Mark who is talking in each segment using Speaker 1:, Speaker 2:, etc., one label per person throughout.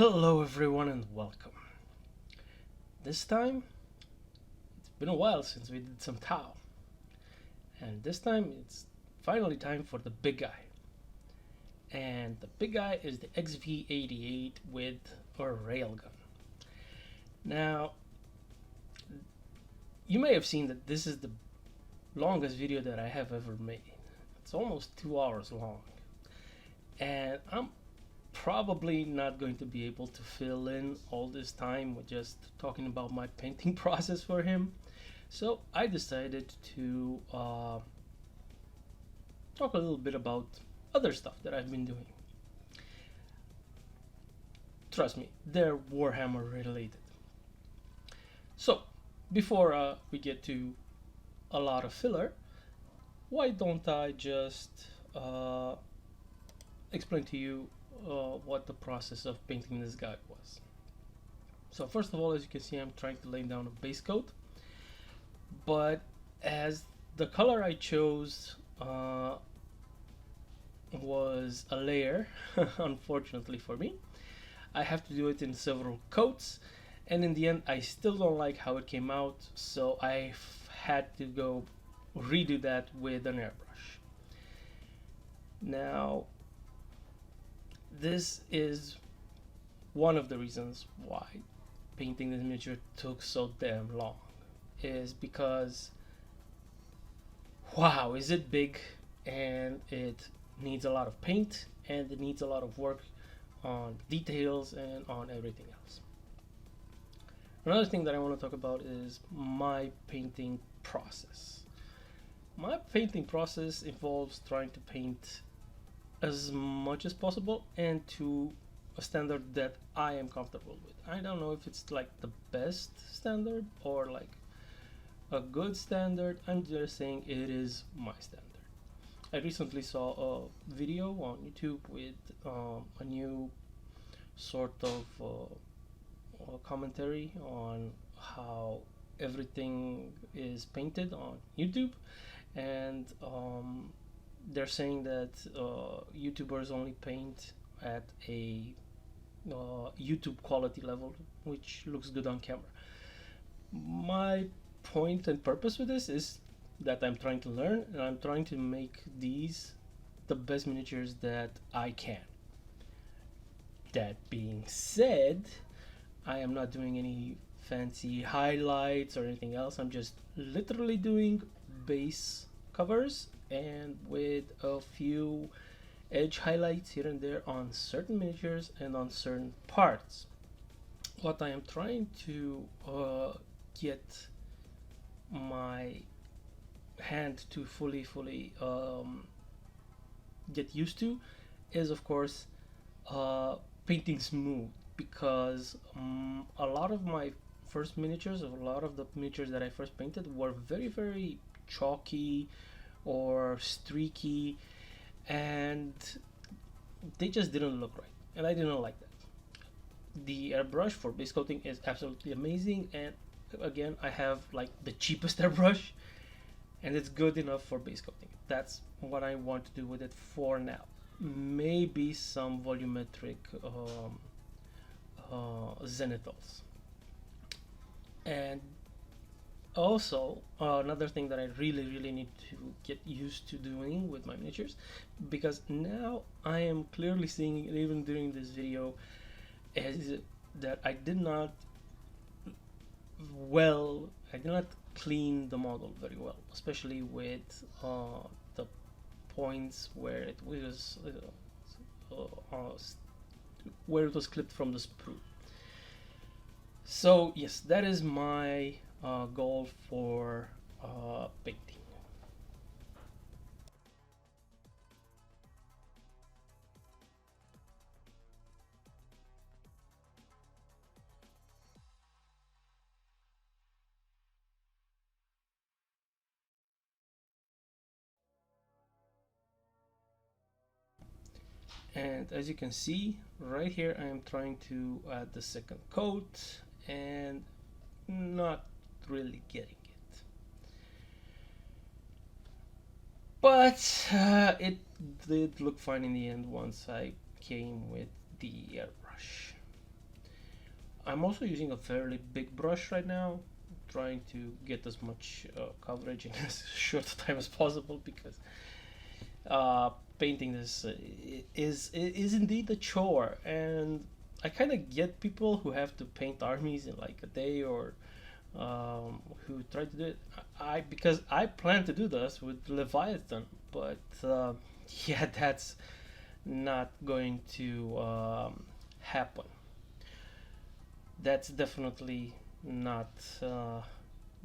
Speaker 1: Hello everyone and welcome. This time, it's been a while since we did some Tau. And this time, it's finally time for the big guy. And the big guy is the XV88 with a railgun. Now, you may have seen that this is the longest video that I have ever made. It's almost 2 hours long. And I'm probably not going to be able to fill in all this time with just talking about my painting process for him. So I decided to talk a little bit about other stuff that I've been doing. Trust me, they're Warhammer related. So before we get to a lot of filler, why don't I just explain to you what the process of painting this guy was. So first of all, as you can see, I'm trying to lay down a base coat, but as the color I chose was a layer, unfortunately for me, I have to do it in several coats, and in the end I still don't like how it came out, so I had to go redo that with an airbrush. Now, this is one of the reasons why painting this miniature took so damn long, is because wow, is it big, and it needs a lot of paint, and it needs a lot of work on details and on everything else. Another thing that I want to talk about is my painting process. My painting process involves trying to paint as much as possible and to a standard that I am comfortable with. I don't know if it's like the best standard or like a good standard. I'm just saying it is my standard. I recently saw a video on YouTube with a new sort of commentary on how everything is painted on YouTube, and they're saying that YouTubers only paint at a YouTube quality level, which looks good on camera. My point and purpose with this is that I'm trying to learn, and I'm trying to make these the best miniatures that I can. That being said, I am not doing any fancy highlights or anything else. I'm just literally doing base covers and with a few edge highlights here and there on certain miniatures and on certain parts. What I am trying to get my hand to fully get used to is, of course, painting smooth, because a lot of my first miniatures, a lot of the miniatures that I first painted were very chalky or streaky, and they just didn't look right, and I didn't like that. The airbrush for base coating is absolutely amazing, and again, I have like the cheapest airbrush, and it's good enough for base coating. That's what I want to do with it for now. Maybe some volumetric zenithals. And also, another thing that I really need to get used to doing with my miniatures, because now I am clearly seeing, even during this video, is that I did not clean the model very well, especially with the points where it was clipped from the sprue. So yes, that is my goal for painting. And as you can see right here, I am trying to add the second coat and not really getting it. But it did look fine in the end once I came with the airbrush. I'm also using a fairly big brush right now, trying to get as much coverage in as short a time as possible, because uh, painting this is indeed a chore, and I kind of get people who have to paint armies in like a day, or who try to do it. I Because I plan to do this with Leviathan, but yeah, that's not going to happen. That's definitely not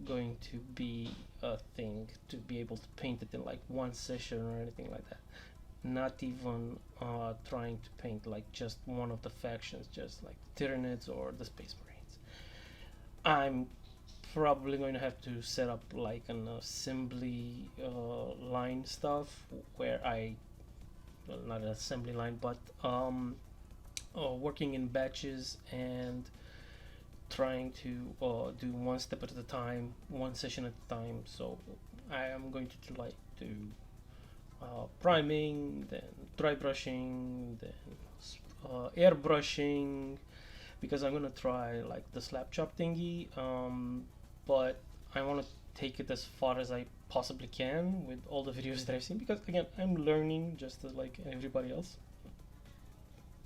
Speaker 1: going to be a thing to be able to paint it in like one session or anything like that. Not even trying to paint like just one of the factions, just like Tyranids or the Space Marines. I'm probably going to have to set up like an assembly line stuff, where well, not an assembly line, but working in batches and trying to do one step at a time, one session at a time. So I am going to do like priming, then dry brushing, then airbrushing, because I'm gonna try like the slap chop thingy. But I want to take it as far as I possibly can with all the videos that I've seen, because again, I'm learning just as like everybody else.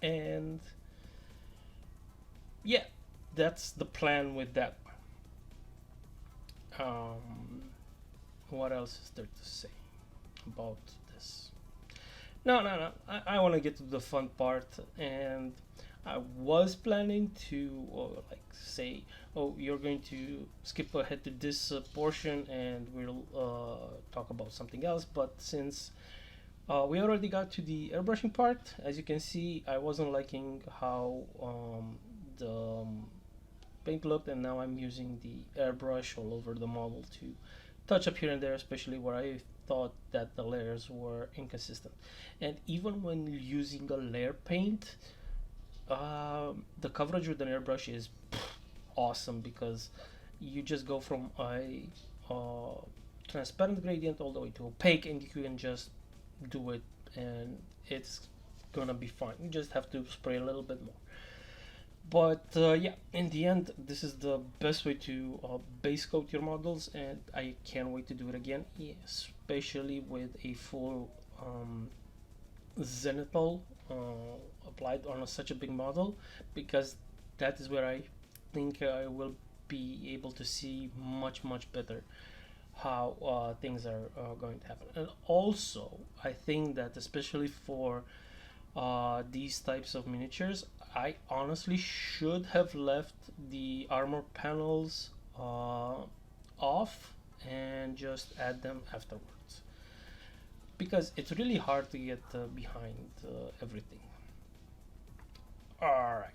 Speaker 1: And yeah, that's the plan with that one. What else is there to say about this? No. I want to get to the fun part, and I was planning to like say, oh, you're going to skip ahead to this portion, and we'll talk about something else. But since we already got to the airbrushing part, as you can see, I wasn't liking how the paint looked, and now I'm using the airbrush all over the model to touch up here and there, especially where I thought that the layers were inconsistent. And even when using a layer paint, the coverage with an airbrush is awesome, because you just go from a transparent gradient all the way to opaque, and you can just do it, and it's gonna be fine. You just have to spray a little bit more. But yeah, in the end, this is the best way to base coat your models, and I can't wait to do it again, especially with a full zenithal applied on such a big model, because that is where I think I will be able to see much better how things are going to happen. And also, I think that especially for these types of miniatures, I honestly should have left the armor panels off and just add them afterwards, because it's really hard to get behind everything. Alright,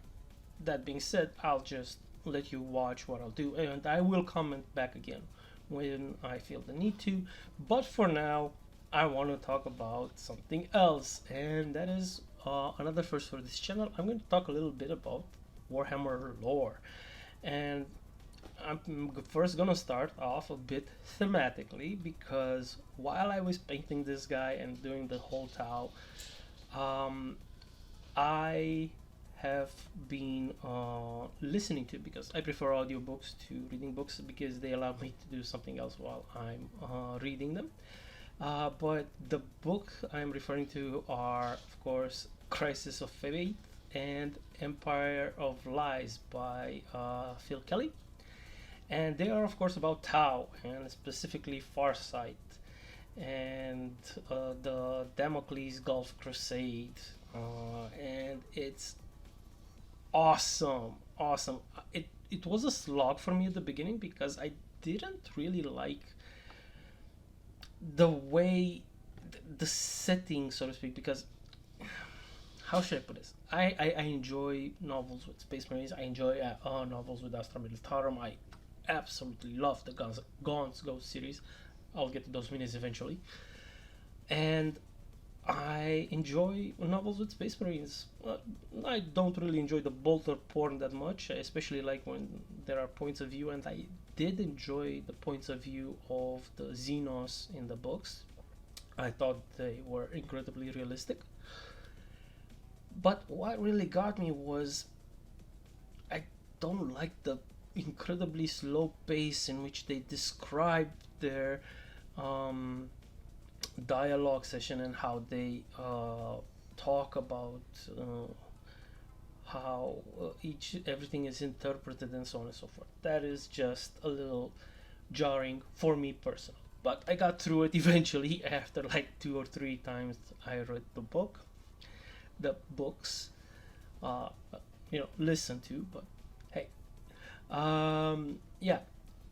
Speaker 1: that being said, I'll just let you watch what I'll do, and I will comment back again when I feel the need to. But for now, I want to talk about something else, and that is another first for this channel. I'm going to talk a little bit about Warhammer lore, and I'm first gonna start off a bit thematically, because while I was painting this guy and doing the whole Tau, I have been listening to, because I prefer audiobooks to reading books, because they allow me to do something else while I'm reading them. But the book I'm referring to are, of course, Crisis of Fate and Empire of Lies by Phil Kelly. And they are, of course, about Tau, and specifically Farsight, and the Damocles Gulf Crusade. And it's awesome. It was a slog for me at the beginning, because I didn't really like the way the setting, so to speak, because how should I put this? I enjoy novels with Space Marines. I enjoy novels with Astra Militarum. I absolutely love the Gaunt's Ghost series. I'll get to those minis eventually. And I enjoy novels with Space Marines. I don't really enjoy the bolter porn that much, especially like when there are points of view, and I did enjoy the points of view of the Xenos in the books. I thought they were incredibly realistic. But what really got me was, I don't like the incredibly slow pace in which they describe their dialogue session and how they talk about how everything is interpreted and so on and so forth. That is just a little jarring for me personally. But I got through it eventually after like 2 or 3 times I read the books, listen to. But hey, yeah,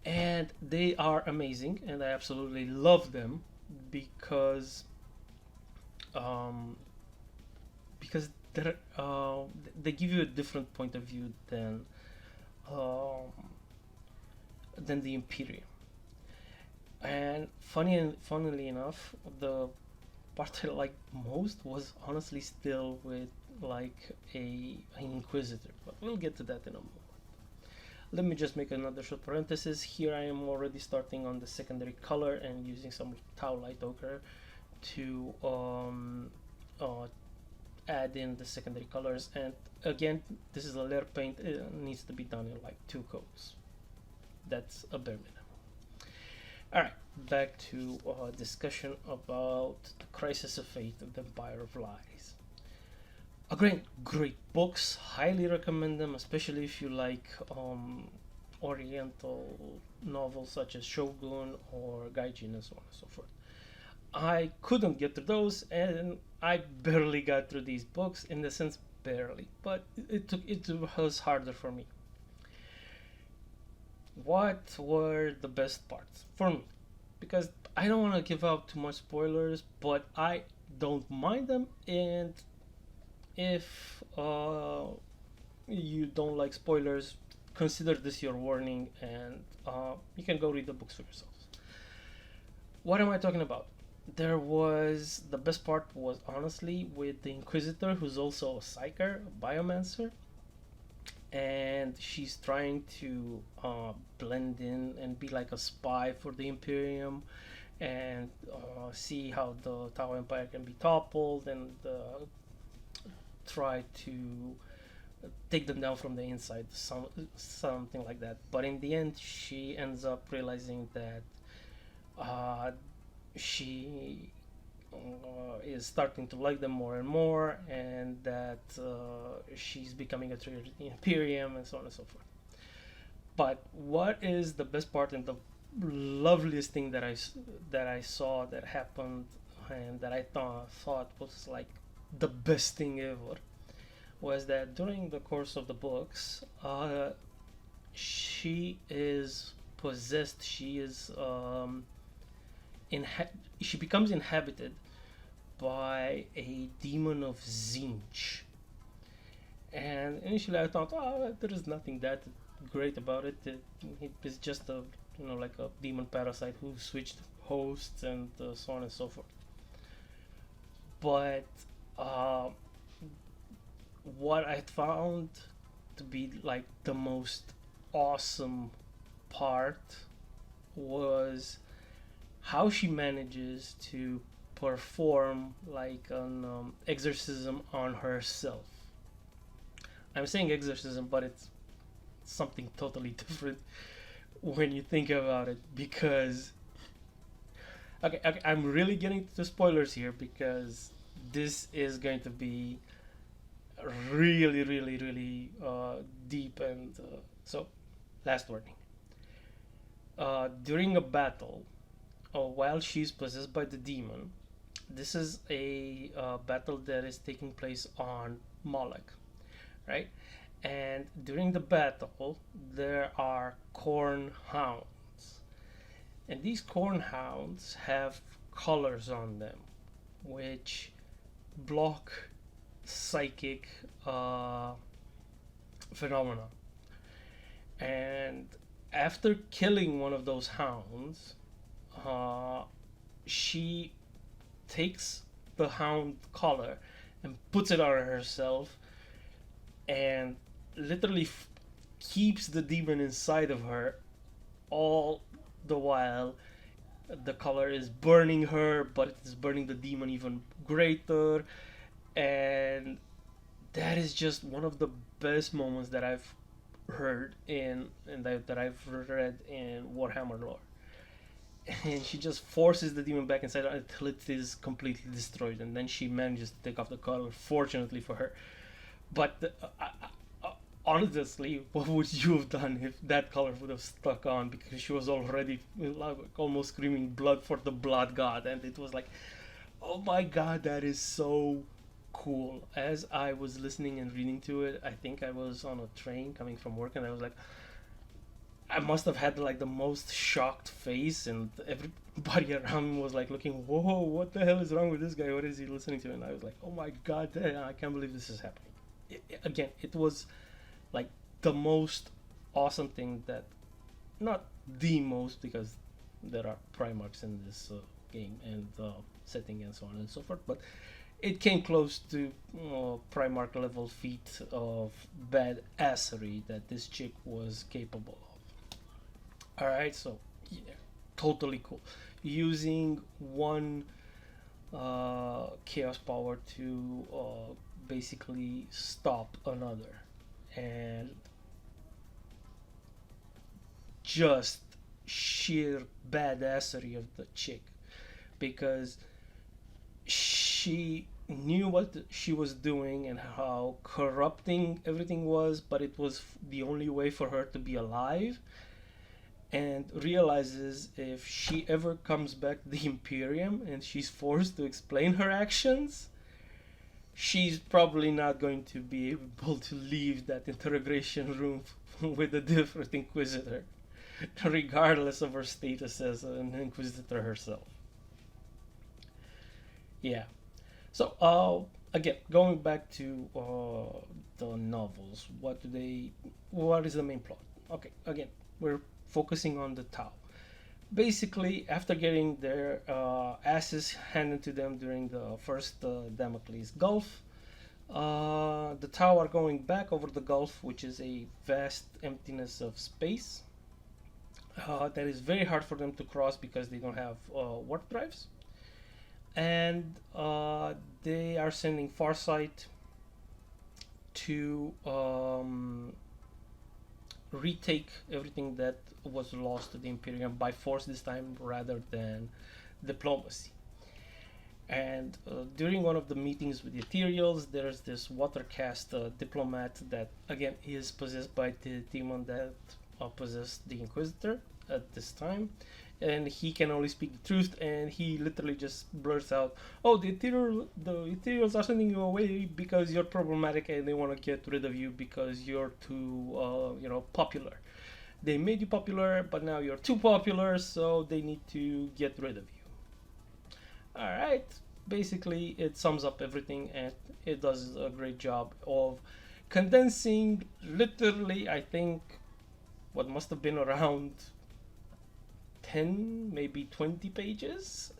Speaker 1: and they are amazing, and I absolutely love them because they give you a different point of view than the Imperium. And funnily enough, the part I liked most was honestly still with like an Inquisitor, but we'll get to that in a moment. Let me just make another short parenthesis. Here I am already starting on the secondary color and using some Tau Light Ochre to add in the secondary colors. And again, this is a layer paint. It needs to be done in like 2 coats. That's a bare minimum. Alright, back to discussion about the Crisis of Fate and the Empire of Lies. Great books, highly recommend them, especially if you like Oriental novels such as Shogun or Gaijin and so on and so forth. I couldn't get through those, and I barely got through these books, in the sense barely, but it was harder for me. What were the best parts for me? Because I don't want to give out too much spoilers, but I don't mind them, and if you don't like spoilers, consider this your warning, and you can go read the books for yourselves. What am I talking about? The best part was honestly with the Inquisitor, who's also a psyker, a biomancer, and she's trying to blend in and be like a spy for the Imperium, and see how the Tau Empire can be toppled, and try to take them down from the inside, something like that. But in the end, she ends up realizing that she is starting to like them more and more, and that she's becoming a traitor to the Imperium, and so on and so forth. But what is the best part and the loveliest thing that I saw that happened, and that I thought was like the best thing ever, was that during the course of the books, she is possessed. She is she becomes inhabited by a demon of Zinch. And initially I thought, there is nothing that great about it. It's just like a demon parasite who switched hosts and so on and so forth. But what I found to be like the most awesome part was how she manages to perform like an exorcism on herself. I'm saying exorcism, but it's something totally different when you think about it, because okay, I'm really getting to spoilers here, because this is going to be really deep, and so last warning. During a battle, while she's possessed by the demon, this is a battle that is taking place on Moloch, right? And during the battle, there are corn hounds, and these corn hounds have colors on them, which block psychic phenomena. And after killing one of those hounds, she takes the hound collar and puts it on herself, and literally keeps the demon inside of her, all the while the color is burning her, but it is burning the demon even greater. And that is just one of the best moments that I've heard in that I've read in Warhammer lore. And she just forces the demon back inside until it is completely destroyed, and then she manages to take off the collar, fortunately for her. But honestly, what would you have done if that color would have stuck on? Because she was already like, almost screaming blood for the blood god, and it was like, oh my god, that is so cool. As I was listening and reading to it, I think I was on a train coming from work, and I was like, I must have had like the most shocked face, and everybody around me was like looking, whoa, what the hell is wrong with this guy? What is he listening to? And I was like, oh my god, I can't believe this is happening. Again, it was like the most awesome thing that, not the most, because there are Primarchs in this game and setting and so on and so forth, but it came close to Primarch level feat of badassery that this chick was capable of. Alright, so yeah, totally cool. Using one chaos power to basically stop another, and just sheer badassery of the chick, because she knew what she was doing and how corrupting everything was, but it was the only way for her to be alive, and realizes if she ever comes back to the Imperium and she's forced to explain her actions, she's probably not going to be able to leave that interrogation room with a different Inquisitor, regardless of her status as an Inquisitor herself. Yeah. So, again, going back to the novels, what is the main plot? Okay, again, we're focusing on the Tau. Basically, after getting their asses handed to them during the first Damocles Gulf, the Tau are going back over the Gulf, which is a vast emptiness of space. That is very hard for them to cross because they don't have warp drives. And they are sending Farsight to retake everything that was lost to the Imperium by force this time rather than diplomacy. And during one of the meetings with the Ethereals, there's this water-cast diplomat that again is possessed by the demon that possessed the Inquisitor at this time, and he can only speak the truth, and he literally just blurts out, oh, the Ethereals are sending you away because you're problematic and they want to get rid of you because you're too popular. They made you popular, but now you're too popular, so they need to get rid of you. Alright, basically it sums up everything, and it does a great job of condensing literally, I think, what must have been around 10, maybe 20 pages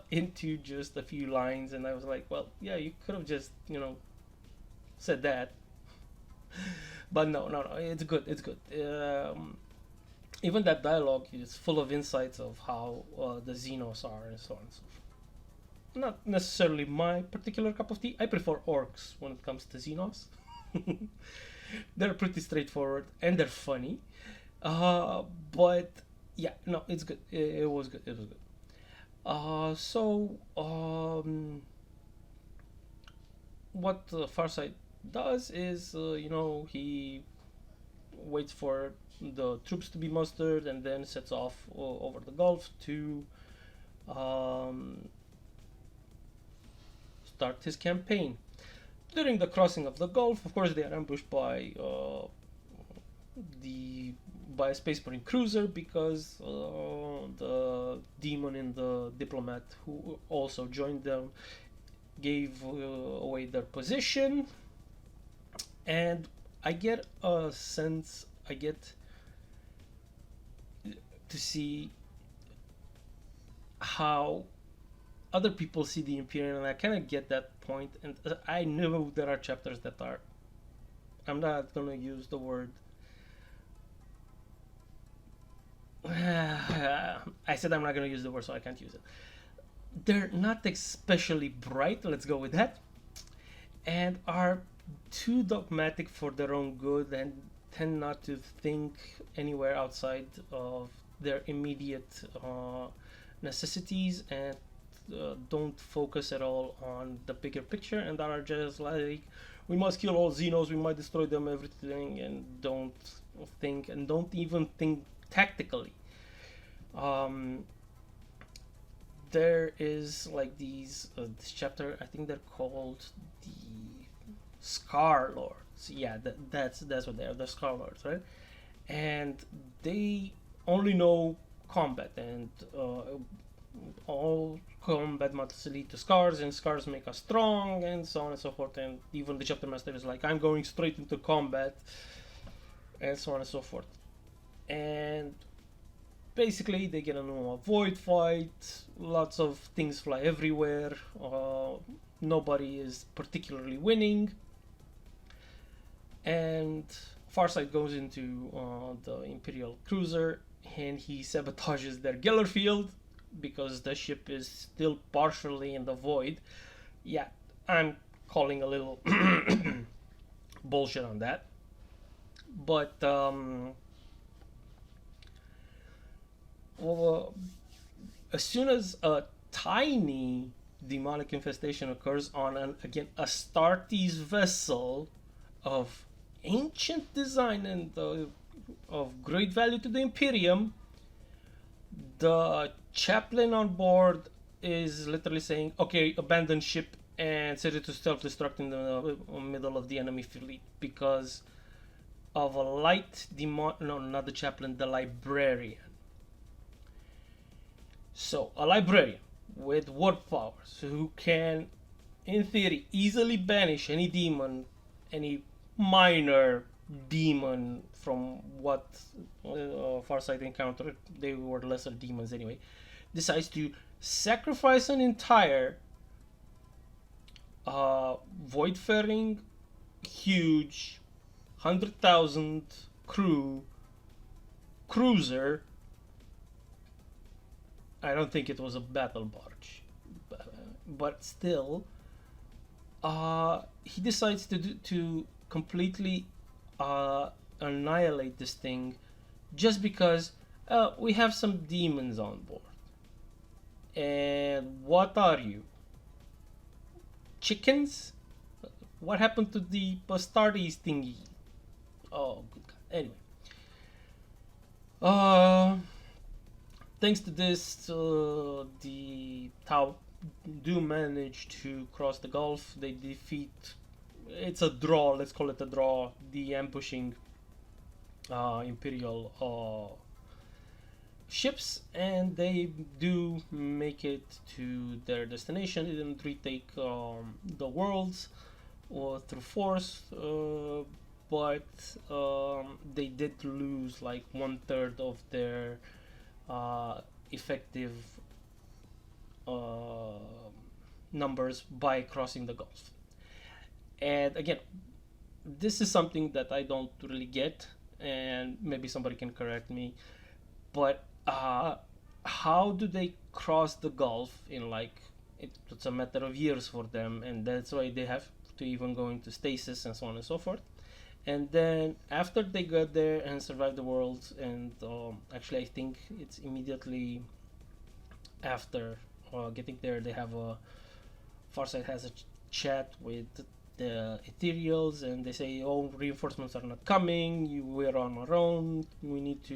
Speaker 1: into just a few lines. And I was like, well, yeah, you could have just, said that. But no, it's good. Even that dialogue is full of insights of how the Xenos are and so on and so forth. Not necessarily my particular cup of tea. I prefer orcs when it comes to Xenos. They're pretty straightforward and they're funny. But yeah, no, it's good. It was good. What Farsight does is, he waits for the troops to be mustered and then sets off over the Gulf to start his campaign. During the crossing of the Gulf, of course, they are ambushed by a Space Marine cruiser, because the demon in the diplomat who also joined them gave away their position. And I get to see how other people see the Imperium, and I kind of get that point. And I know there are chapters that are, I'm not going to use the word, I said I'm not going to use the word, so I can't use it. They're not especially bright, let's go with that, and are too dogmatic for their own good, and tend not to think anywhere outside of their immediate necessities, and don't focus at all on the bigger picture, and that are just like, we must kill all Xenos, we might destroy them, everything, and don't think, and don't even think tactically. There is like these this chapter, I think they're called the Scar Lords. Yeah, that's what they are, the Scar Lords, right? And they only know combat, and all combat must lead to scars, and scars make us strong, and so on and so forth. And even the chapter master is like, I'm going straight into combat, and so on and so forth. And basically they get into a void fight, lots of things fly everywhere, nobody is particularly winning, and Farsight goes into the Imperial cruiser, and he sabotages their Geller field because the ship is still partially in the void. Yeah, I'm calling a little bullshit on that, but as soon as a tiny demonic infestation occurs on an Astartes vessel of ancient design and of great value to the Imperium, the chaplain on board is literally saying, okay, abandon ship and set it to self-destruct in the middle of the enemy fleet because of a light demon. No, not the chaplain, the librarian. So, a librarian with warp powers who can, in theory, easily banish any demon, any minor demon from what Farsight encountered. They were lesser demons anyway. Decides to sacrifice an entire void-faring, huge, 100,000 crew cruiser. I don't think it was a battle barge, but still, he decides to completely annihilate this thing just because we have some demons on board. And what are you? Chickens? What happened to the Astartes thingy? Oh, good God. Anyway. Thanks to this, the Tau do manage to cross the Gulf. They defeat, it's a draw, let's call it a draw, the ambushing Imperial ships, and they do make it to their destination. They didn't retake the worlds through force, but they did lose like 1/3 of their effective numbers by crossing the Gulf. And again, this is something that I don't really get, and maybe somebody can correct me, but how do they cross the Gulf in like, it's a matter of years for them, and that's why they have to even go into stasis and so on and so forth. And then after they got there and survived the world, and actually I think it's immediately after getting there, they have Farsight has a chat with the Ethereals, and they say, oh, reinforcements are not coming, we're on our own, we need to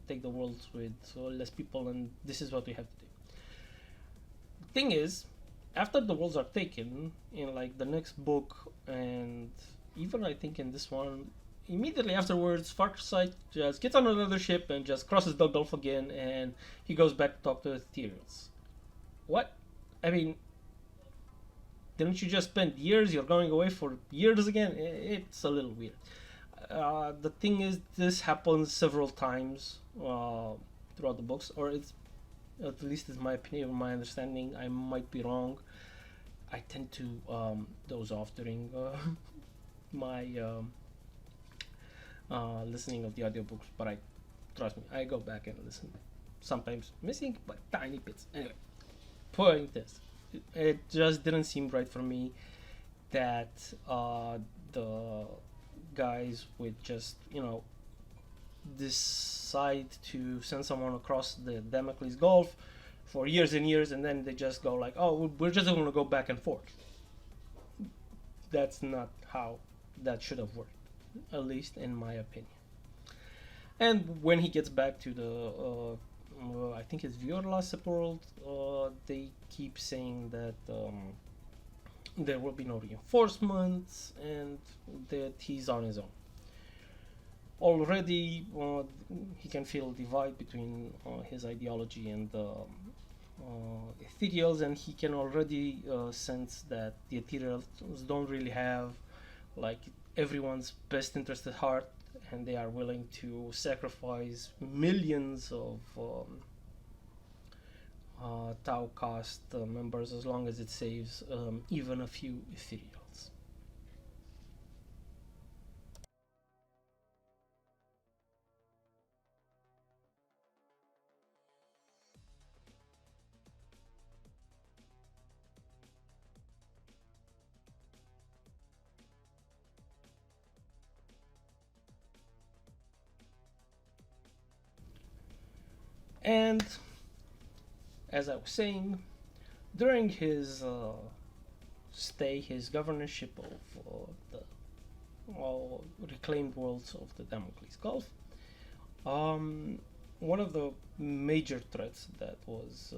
Speaker 1: take the world with less people, and this is what we have to do. The thing is, after the worlds are taken, in like the next book, and even I think in this one, immediately afterwards, Farsight just gets on another ship and just crosses the Gulf again, and he goes back to talk to the Ethereals. What? I mean, didn't you just spend years? You're going away for years again? It's a little weird. The thing is, this happens several times throughout the books, or it's, at least it's my opinion, my understanding. I might be wrong. I tend to doze off during my listening of the audiobooks, but trust me, I go back and listen. Sometimes missing, but tiny bits. Anyway, point is, it just didn't seem right for me that the guys would just, decide to send someone across the Damocles Gulf for years and years, and then they just go like, oh, we're just going to go back and forth. That's not how that should have worked, at least in my opinion. And when he gets back to the, I think it's Viorla world, they keep saying that there will be no reinforcements and that he's on his own. Already, he can feel a divide between his ideology and the ethereals, and he can already sense that the ethereals don't really have like everyone's best interest at heart, and they are willing to sacrifice millions of Tau cast members as long as it saves even a few ethereals. And as I was saying, during his stay, his governorship of the reclaimed worlds of the Damocles Gulf, one of the major threats that was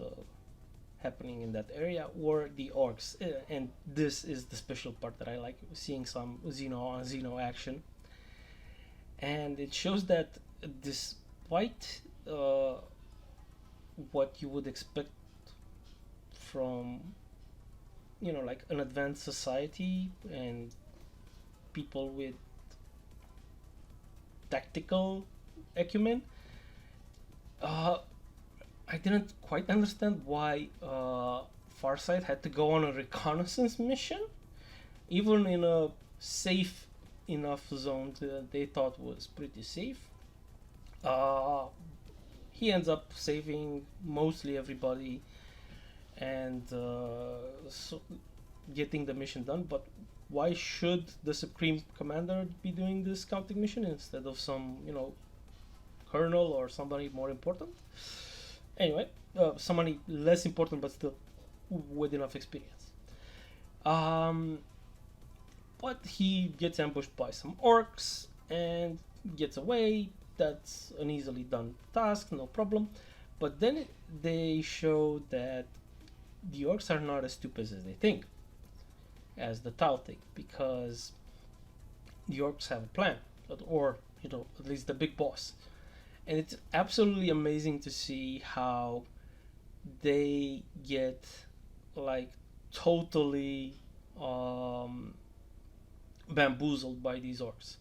Speaker 1: happening in that area were the orcs, and this is the special part that I like, seeing some Xeno on Xeno action. And it shows that despite what you would expect from like an advanced society and people with tactical acumen, I didn't quite understand why Farsight had to go on a reconnaissance mission, even in a safe enough zone that they thought was pretty safe. He ends up saving mostly everybody and so getting the mission done. But why should the Supreme Commander be doing this scouting mission instead of some, colonel or somebody more important? Anyway, somebody less important but still with enough experience. But he gets ambushed by some orcs and gets away. That's an easily done task, no problem. But then they show that the orcs are not as stupid as they think, as the Tau think, because the orcs have a plan, or at least the big boss. And it's absolutely amazing to see how they get like totally bamboozled by these orcs,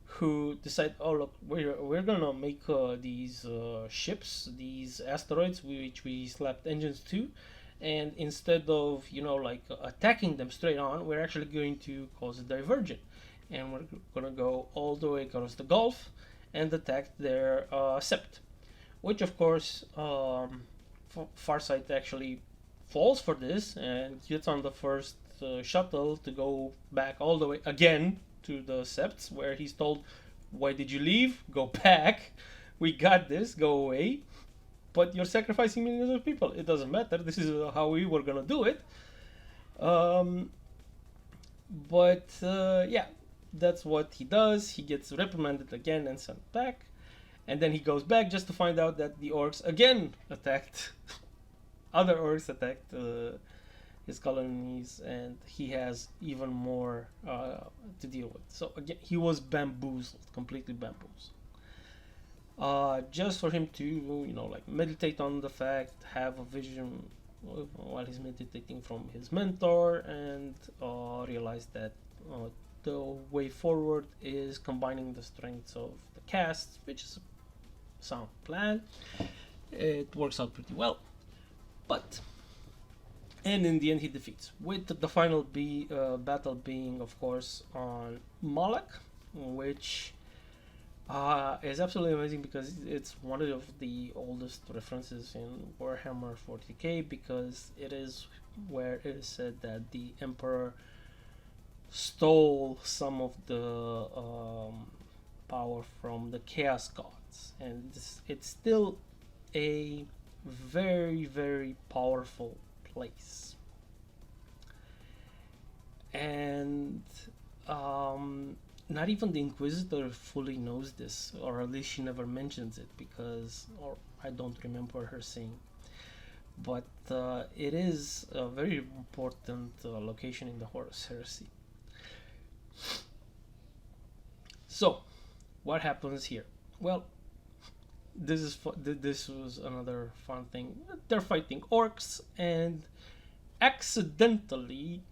Speaker 1: who decide, oh look, we're gonna make these ships, these asteroids which we slapped engines to, and instead of attacking them straight on, we're actually going to cause a diversion, and we're gonna go all the way across the Gulf and attack their sept, which of course Farsight actually falls for this and gets on the first shuttle to go back all the way again to the septs, where he's told, why did you leave? Go back. We got this. Go away. But you're sacrificing millions of people. It doesn't matter. This is how we were gonna do it. Yeah, that's what he does. He gets reprimanded again and sent back. And then he goes back just to find out that the orcs again attacked. Other orcs attacked his colonies, and he has even more to deal with. So again, he was bamboozled, completely bamboozled. Just for him to, meditate on the fact, have a vision while he's meditating from his mentor, and realize that the way forward is combining the strengths of the cast, which is a sound plan. It works out pretty well, and in the end he defeats, with the final battle being, of course, on Moloch, which is absolutely amazing because it's one of the oldest references in Warhammer 40k, because it is where it is said that the Emperor stole some of the power from the chaos gods, and it's still a very, very powerful place. And not even the Inquisitor fully knows this, or at least she never mentions it, because, or I don't remember her saying. But it is a very important location in the Horus Heresy. So, what happens here? Well, this was another fun thing. They're fighting orcs, and accidentally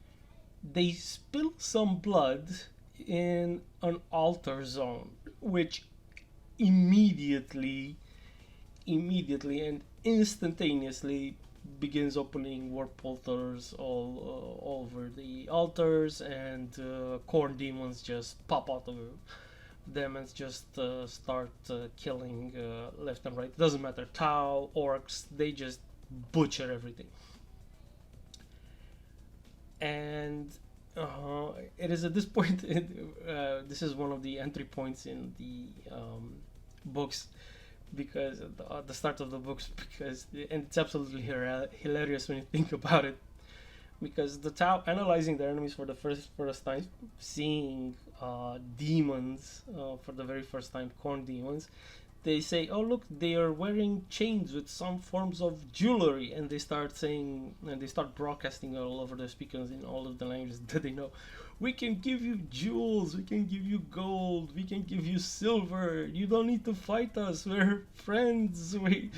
Speaker 1: they spill some blood in an altar zone, which immediately and instantaneously begins opening warp portals all over the altars, and corn demons just pop out of them and just start killing left and right. Doesn't matter, Tau, orcs, they just butcher everything. And it is at this point, this is one of the entry points in the books, because at the start of the books, because, and it's absolutely hilarious when you think about it, because the Tau analyzing their enemies for the first time, seeing demons for the very first time, corn demons, they say, "Oh look, they are wearing chains with some forms of jewelry," and they start saying, and they start broadcasting all over the speakers in all of the languages that they know. "We can give you jewels, we can give you gold, we can give you silver. You don't need to fight us. We're friends. We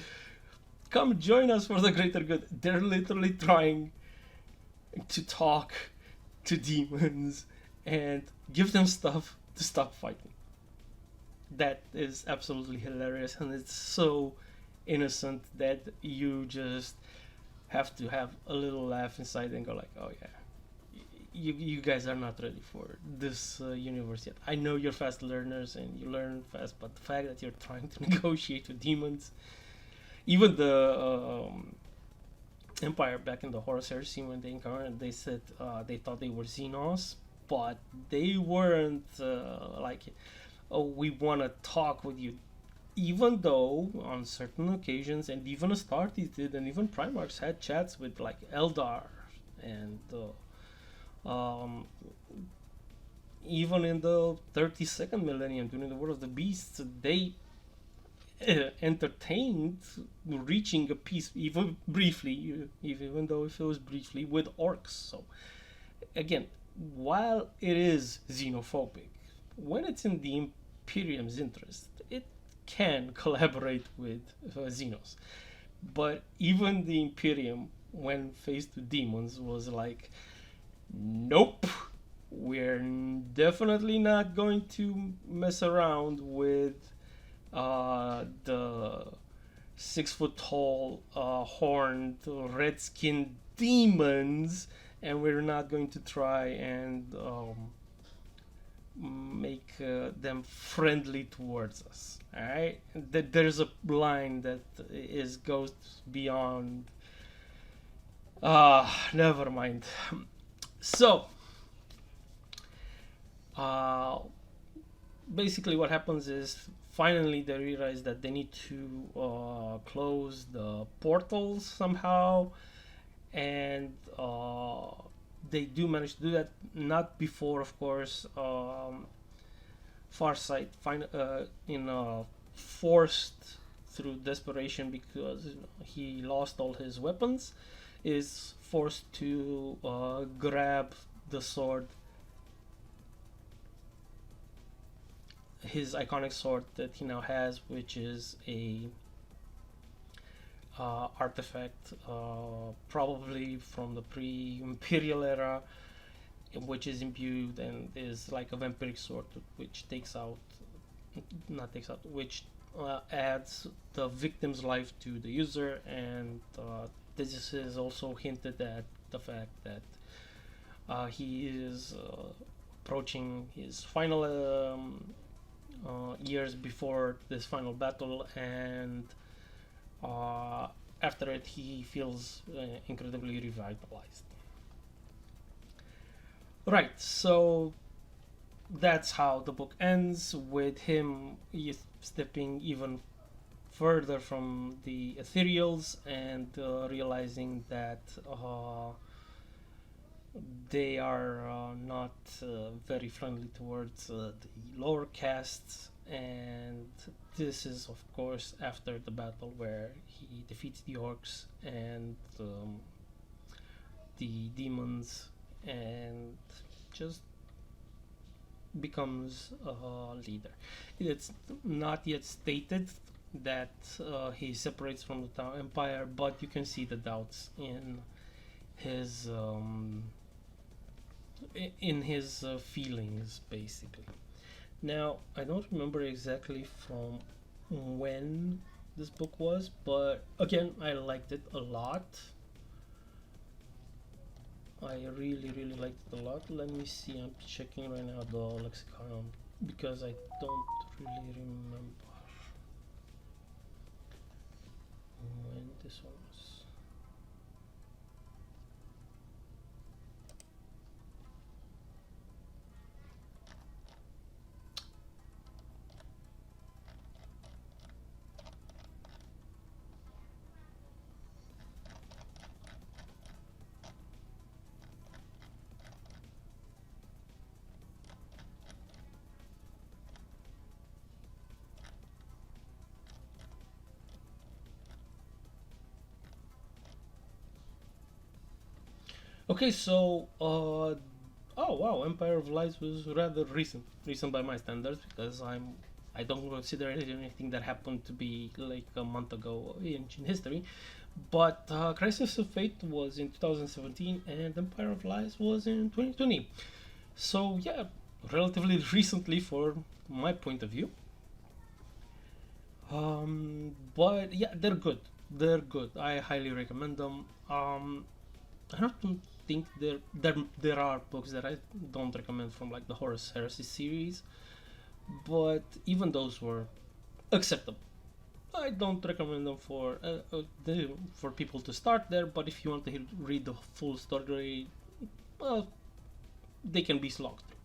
Speaker 1: come join us for the greater good." They're literally trying to talk to demons and give them stuff to stop fighting. That is absolutely hilarious, and it's so innocent that you just have to have a little laugh inside and go like, "Oh yeah, you guys are not ready for this universe yet. I know you're fast learners and you learn fast, but the fact that you're trying to negotiate with demons," even the Empire back in the Horus Heresy, when they encountered, they said they thought they were Xenos, but they weren't like, "Oh, we want to talk with you," even though on certain occasions, and even Astartes did, and even Primarchs had chats with like Eldar, and even in the 32nd millennium during the War of the Beasts, they entertained reaching a peace, even briefly, even though if it was briefly, with orcs. So again, while it is xenophobic, when it's in the Imperium's interest, it can collaborate with Xenos. But even the Imperium, when faced with demons, was like, "Nope, we're definitely not going to mess around with the 6 foot tall horned red-skinned demons, and we're not going to try and make them friendly towards us." All right, there's a line that goes beyond. Never mind. So, basically, what happens is finally they realize that they need to close the portals somehow, and they do manage to do that. Not before, of course, Farsight forced through desperation, because he lost all his weapons, is forced to grab the sword, his iconic sword that he now has, which is a artifact probably from the pre-imperial era, which is imbued and is like a vampiric sword, which which adds the victim's life to the user. And this is also hinted at the fact that he is approaching his final years before this final battle, and after it he feels incredibly revitalized. Right, so that's how the book ends, with him stepping even further from the ethereals and realizing that they are not very friendly towards the lower castes, and this is of course after the battle where he defeats the orcs and the demons, and just becomes a leader. It's not yet stated that he separates from the Tau Empire, but you can see the doubts his um, in his feelings, basically. Now, I don't remember exactly from when this book was, but again, I liked it a lot. I really liked it a lot. Let me see, I'm checking right now the lexicon because I don't really remember when this one was. Okay, so oh wow, Empire of Lies was rather recent by my standards, because I don't consider it anything that happened to be like a month ago in history. But Crisis of Fate was in 2017 and Empire of Lies was in 2020. So yeah, relatively recently for my point of view. But yeah, they're good. They're good. I highly recommend them. I don't think there are books that I don't recommend from like the Horus Heresy series, but even those were acceptable. I don't recommend them for people to start there, but if you want to read the full story, well, they can be slogged through.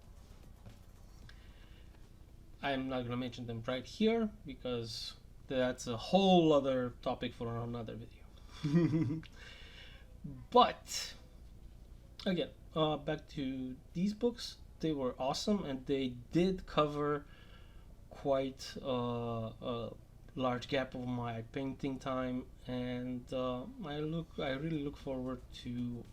Speaker 1: I'm not gonna mention them right here because that's a whole other topic for another video. But again, back to these books. They were awesome, and they did cover quite a large gap of my painting time, and I really look forward to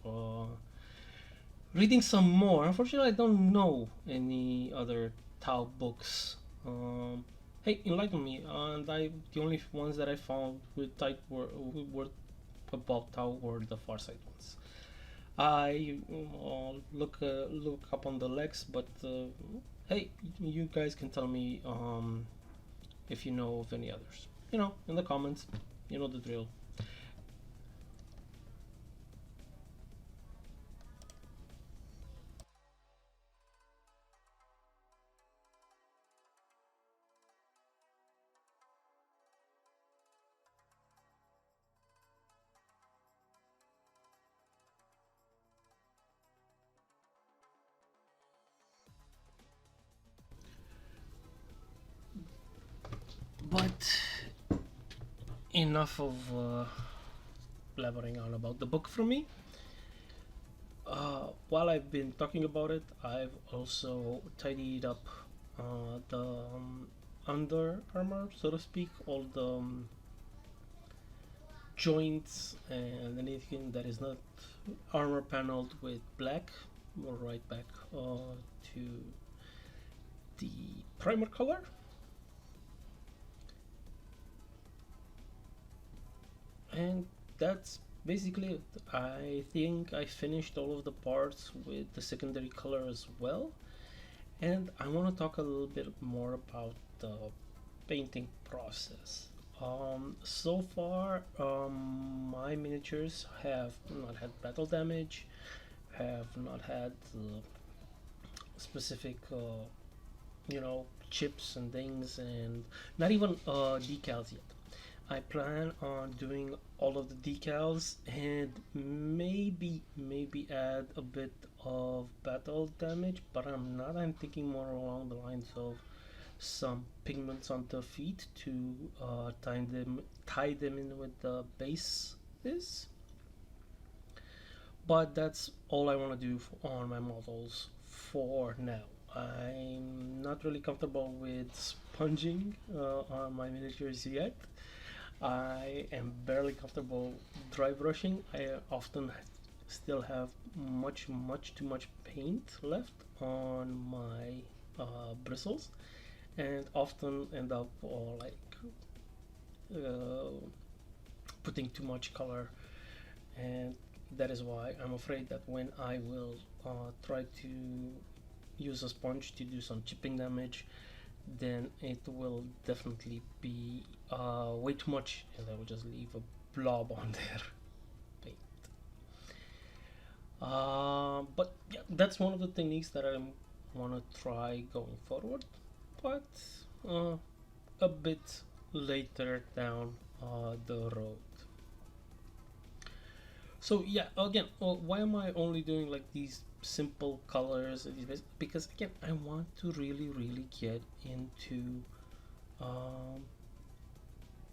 Speaker 1: reading some more. Unfortunately, I don't know any other Tau books. Hey, enlighten me. And the only ones that I found with tight were about Tau were the Farsight ones. I look up on the Lex, but hey, you guys can tell me if you know of any others. In the comments. You know the drill. But enough of blabbering on about the book from me. While I've been talking about it, I've also tidied up the under armor, so to speak, all the joints and anything that is not armor paneled with black. We'll right back to the primer color. And that's basically it. I think I finished all of the parts with the secondary color as well, and I want to talk a little bit more about the painting process. So far, my miniatures have not had battle damage, have not had specific, chips and things, and not even decals yet. I plan on doing all of the decals and maybe add a bit of battle damage, but I'm not. I'm thinking more along the lines of some pigments on the feet to tie them in with the base is. But that's all I want to do on my models for now. I'm not really comfortable with sponging on my miniatures yet. I am barely comfortable dry brushing. I often still have much too much paint left on my bristles, and often end up putting too much color, and that is why I'm afraid that when I will try to use a sponge to do some chipping damage, then it will definitely be way too much, and I will just leave a blob on there. Paint. But yeah, that's one of the techniques that I want to try going forward, but a bit later down the road. So yeah, again, why am I only doing like these simple colors? Because again, I want to really get into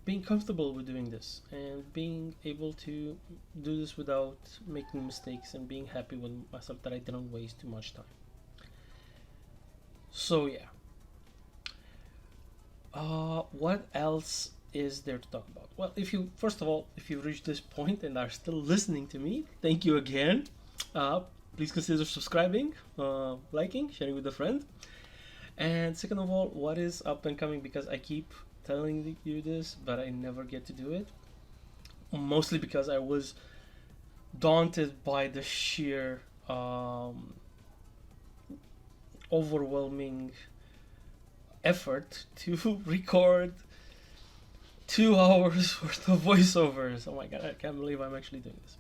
Speaker 1: being comfortable with doing this and being able to do this without making mistakes and being happy with myself that I didn't waste too much time. So yeah, what else is there to talk about? Well, first of all, if you've reached this point and are still listening to me, thank you again. Please consider subscribing, liking, sharing with a friend. And second of all, what is up and coming? Because I keep telling you this, but I never get to do it. Mostly because I was daunted by the sheer overwhelming effort to record 2 hours worth of voiceovers. Oh my god, I can't believe I'm actually doing this.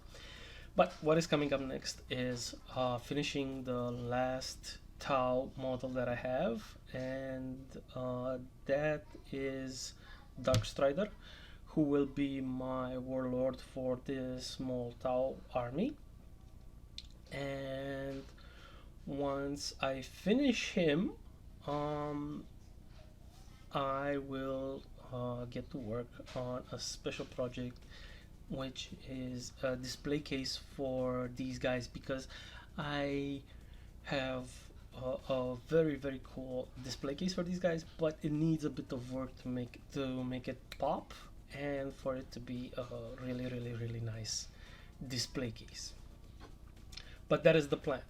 Speaker 1: But what is coming up next is finishing the last Tau model that I have, and that is Darkstrider, who will be my warlord for this small Tau army. And once I finish him, I will get to work on a special project, which is a display case for these guys, because I have a very cool display case for these guys, but it needs a bit of work to make it pop and for it to be a really nice display case. But that is the plan.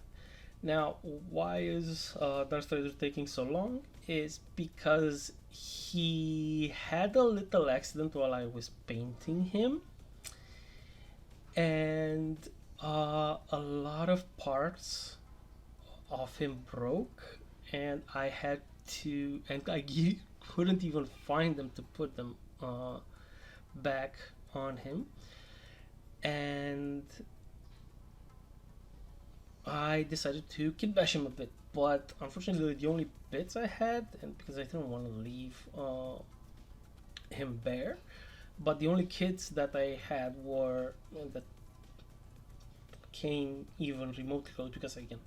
Speaker 1: Now, why is Darkstrider taking so long? Is because he had a little accident while I was painting him, and a lot of parts of him broke, and I couldn't even find them to put them back on him, and I decided to kit bash him a bit. But unfortunately, the only bits I had, and because I didn't want to leave him bare, but the only kits that I had were that came even remotely close, because again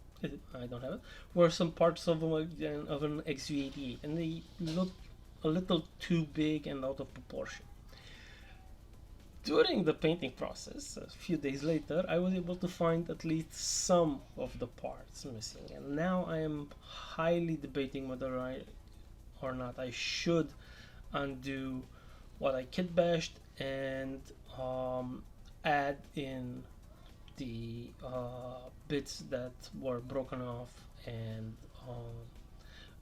Speaker 1: I don't have it, were some parts of an XV88, and they looked a little too big and out of proportion. During the painting process, a few days later, I was able to find at least some of the parts missing, and now I am highly debating whether or not I should undo what I kit bashed and add in the bits that were broken off and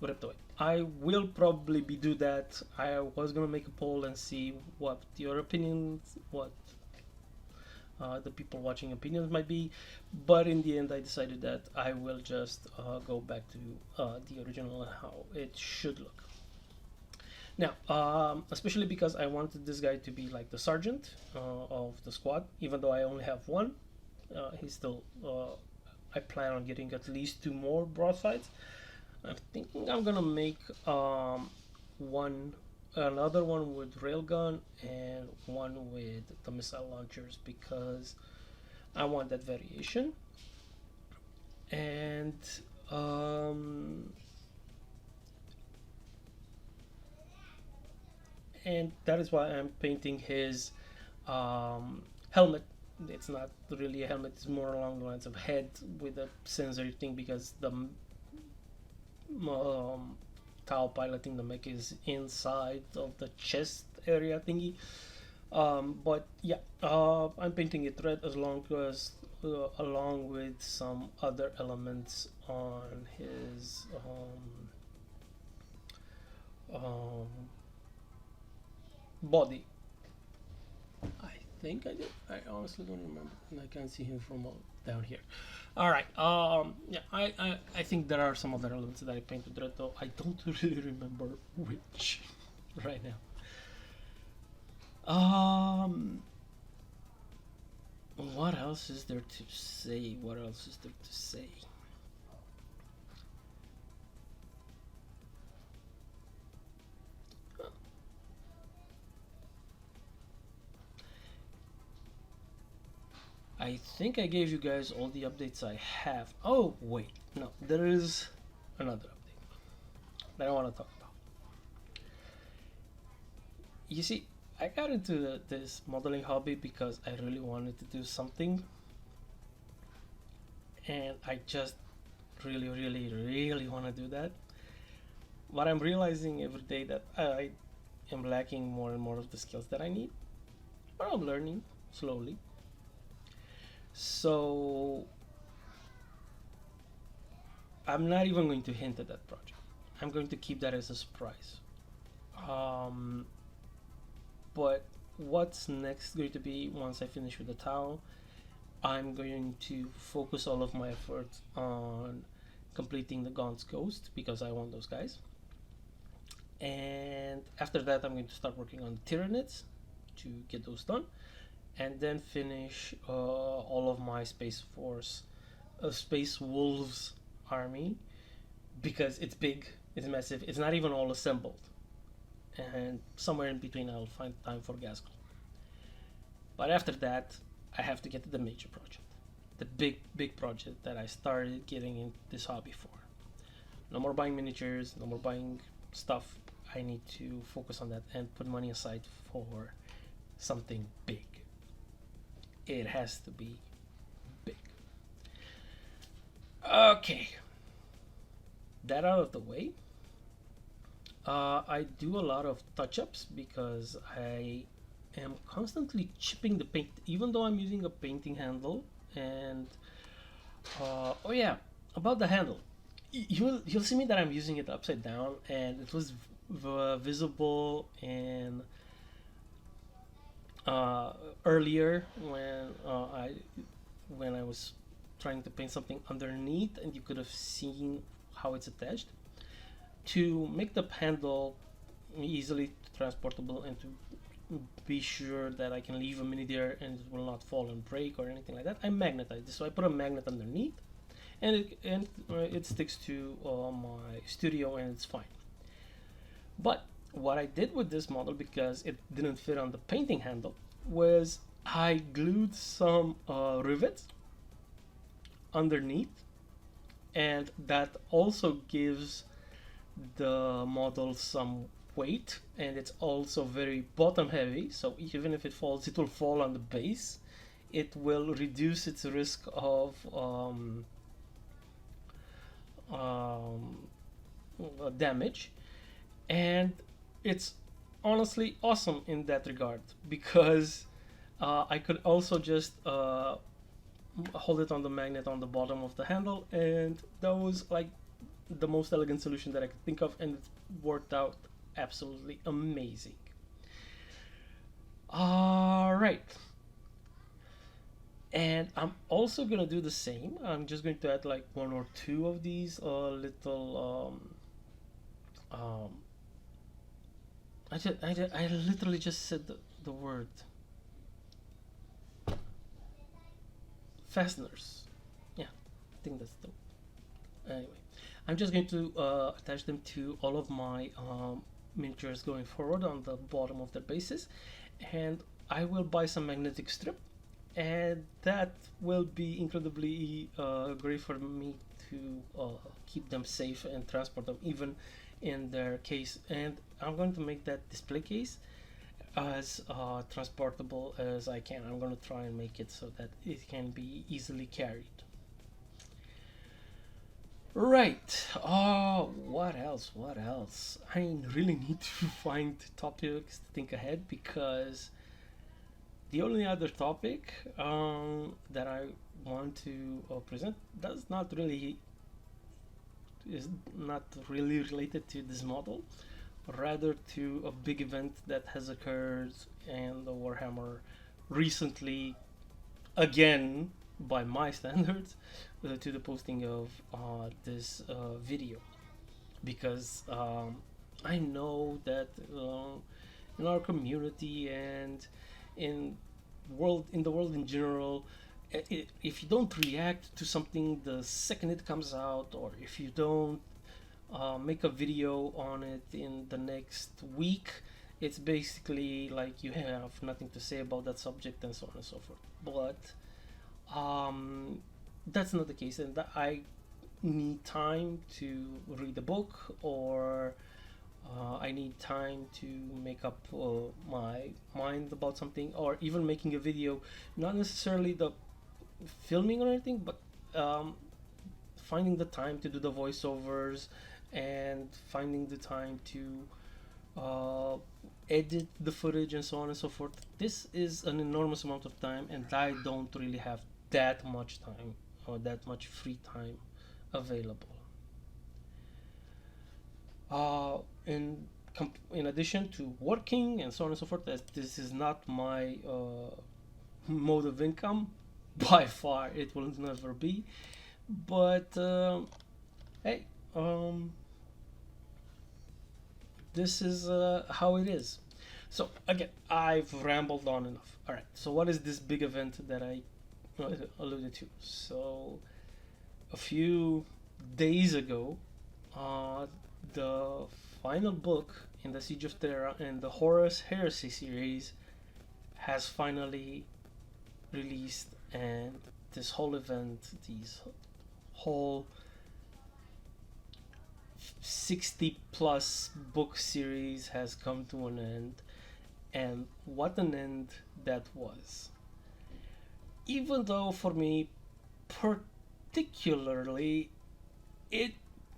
Speaker 1: ripped away. I will probably do that. I was gonna make a poll and see what your opinions, what the people watching opinions might be, but in the end I decided that I will just go back to the original and how it should look. Now, especially because I wanted this guy to be like the sergeant of the squad, even though I only have one. He's still, I plan on getting at least 2 more broadsides. I'm thinking I'm gonna make another one with railgun and one with the missile launchers, because I want that variation. and that is why I'm painting his helmet. It's not really a helmet, it's more along the lines of head with a sensor thing, because the Tau piloting the mech is inside of the chest area thingy. But yeah, I'm painting it red as long as along with some other elements on his body. I think I did. I honestly don't remember, and I can't see him from down here. All right. Yeah. I think there are some other elements that I painted red, though I don't really remember which right now. What else is there to say? What else is there to say? I think I gave you guys all the updates I have. Oh, wait. No, there is another update that I want to talk about. You see, I got into this modeling hobby because I really wanted to do something. And I just really want to do that. But I'm realizing every day that I am lacking more and more of the skills that I need. But I'm learning slowly. So I'm not even going to hint at that project. I'm going to keep that as a surprise. But what's next going to be once I finish with the Tau? I'm going to focus all of my efforts on completing the Gaunt's Ghost, because I want those guys. And after that, I'm going to start working on the Tyranids to get those done, and then finish all of my Space Force, Space Wolves army, because it's big, it's massive, it's not even all assembled. And somewhere in between, I'll find time for Gascon. But after that, I have to get to the major project, the big project that I started getting in this hobby for. No more buying miniatures, no more buying stuff. I need to focus on that and put money aside for something big. It has to be big. Okay, that out of the way. I do a lot of touch-ups because I am constantly chipping the paint, even though I'm using a painting handle. And oh yeah, about the handle, you'll see me that I'm using it upside down, and it was visible in earlier when I was trying to paint something underneath, and you could have seen how it's attached. To make the handle easily transportable and to be sure that I can leave a mini there and it will not fall and break or anything like that, I magnetize this. So I put a magnet underneath, and it sticks to my studio, and it's fine. But what I did with this model, because it didn't fit on the painting handle, was I glued some rivets underneath, and that also gives the model some weight, and it's also very bottom heavy, so even if it falls, it will fall on the base. It will reduce its risk of damage, and it's honestly awesome in that regard, because I could also just hold it on the magnet on the bottom of the handle, and that was like the most elegant solution that I could think of, and it worked out absolutely amazing. Alright, and I'm also gonna do the same. I'm just going to add like one or two of these little I literally just said the word fasteners. Yeah, I think that's the anyway. I'm just going to attach them to all of my miniatures going forward on the bottom of their bases, and I will buy some magnetic strip and that will be incredibly great for me to keep them safe and transport them even in their case. And I'm going to make that display case as transportable as I can. I'm going to try and make it so that it can be easily carried. Right. What else? What else? I really need to find topics to think ahead, because the only other topic that I want to present is not really related to this model, rather to a big event that has occurred in the Warhammer recently, again by my standards, to the posting of this video, because I know that in our community and in the world in general, if you don't react to something the second it comes out, or if you don't make a video on it in the next week, it's basically like you have nothing to say about that subject, and so on and so forth. But that's not the case, and I need time to read the book, or I need time to make up my mind about something, or even making a video. Not necessarily the filming or anything, but finding the time to do the voiceovers, and finding the time to edit the footage, and so on and so forth. This is an enormous amount of time, and I don't really have that much time or that much free time available. In addition to working and so on and so forth, this is not my mode of income. By far, it will never be. But hey, this is how it is. So again, I've rambled on enough. All right. So what is this big event that I alluded to? So a few days ago, the final book in the Siege of Terra and the Horus Heresy series has finally released, and this whole event, these whole 60 plus book series has come to an end. And what an end that was. Even though for me particularly it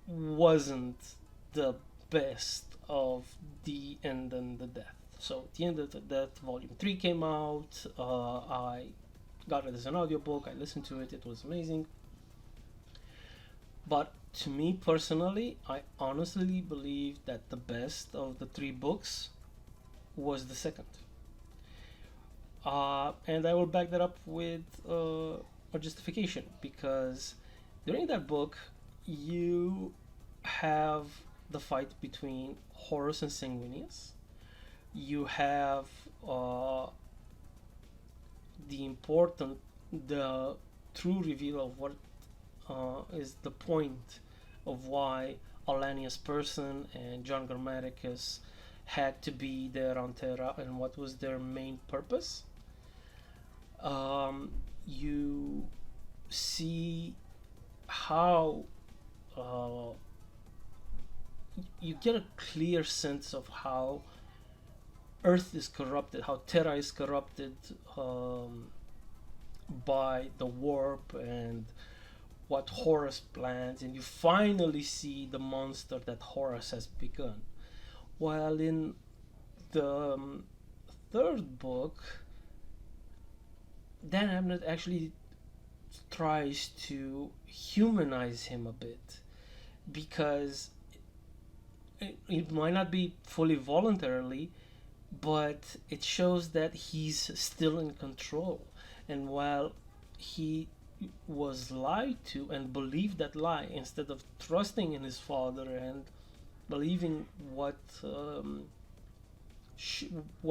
Speaker 1: wasn't the best of The End and the Death. So The End of the Death Volume 3 came out. I got it as an audiobook. I listened to it. It was amazing. But to me personally, I honestly believe that the best of the three books was the second. And I will back that up with a justification, because during that book you have the fight between Horus and Sanguinius. You have the true reveal of what is the point of why Alanius Person and John Grammaticus had to be there on Terra, and what was their main purpose. You see how you get a clear sense of how Earth is corrupted, how Terra is corrupted by the warp and what Horus plans, and you finally see the monster that Horus has begun. While in the third book, Dan Abnett actually tries to humanize him a bit, because it might not be fully voluntarily, but it shows that he's still in control. And while he was lied to and believed that lie, instead of trusting in his father and believing what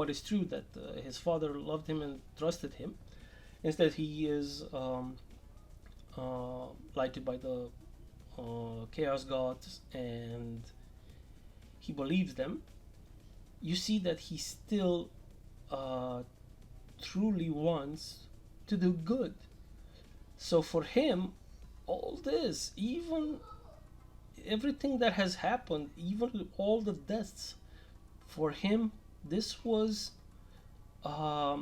Speaker 1: is true, that his father loved him and trusted him, instead he is lied to by the chaos gods, and he believes them. You see that he still truly wants to do good. So for him, all this, even everything that has happened, even all the deaths, for him, this was a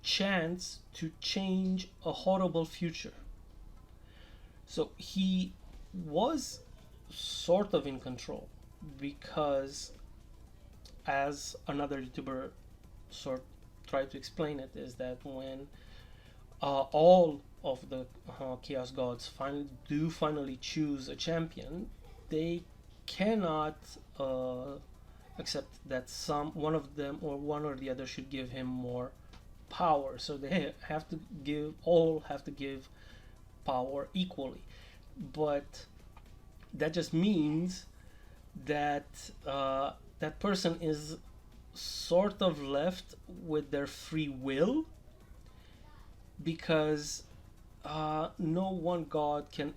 Speaker 1: chance to change a horrible future. So he was sort of in control because, as another YouTuber sort tried to explain it, is that when all of the Chaos Gods finally choose a champion, they cannot accept that one of them or one or the other should give him more power. So they have to give power equally. But that just means that that person is sort of left with their free will, because no one god can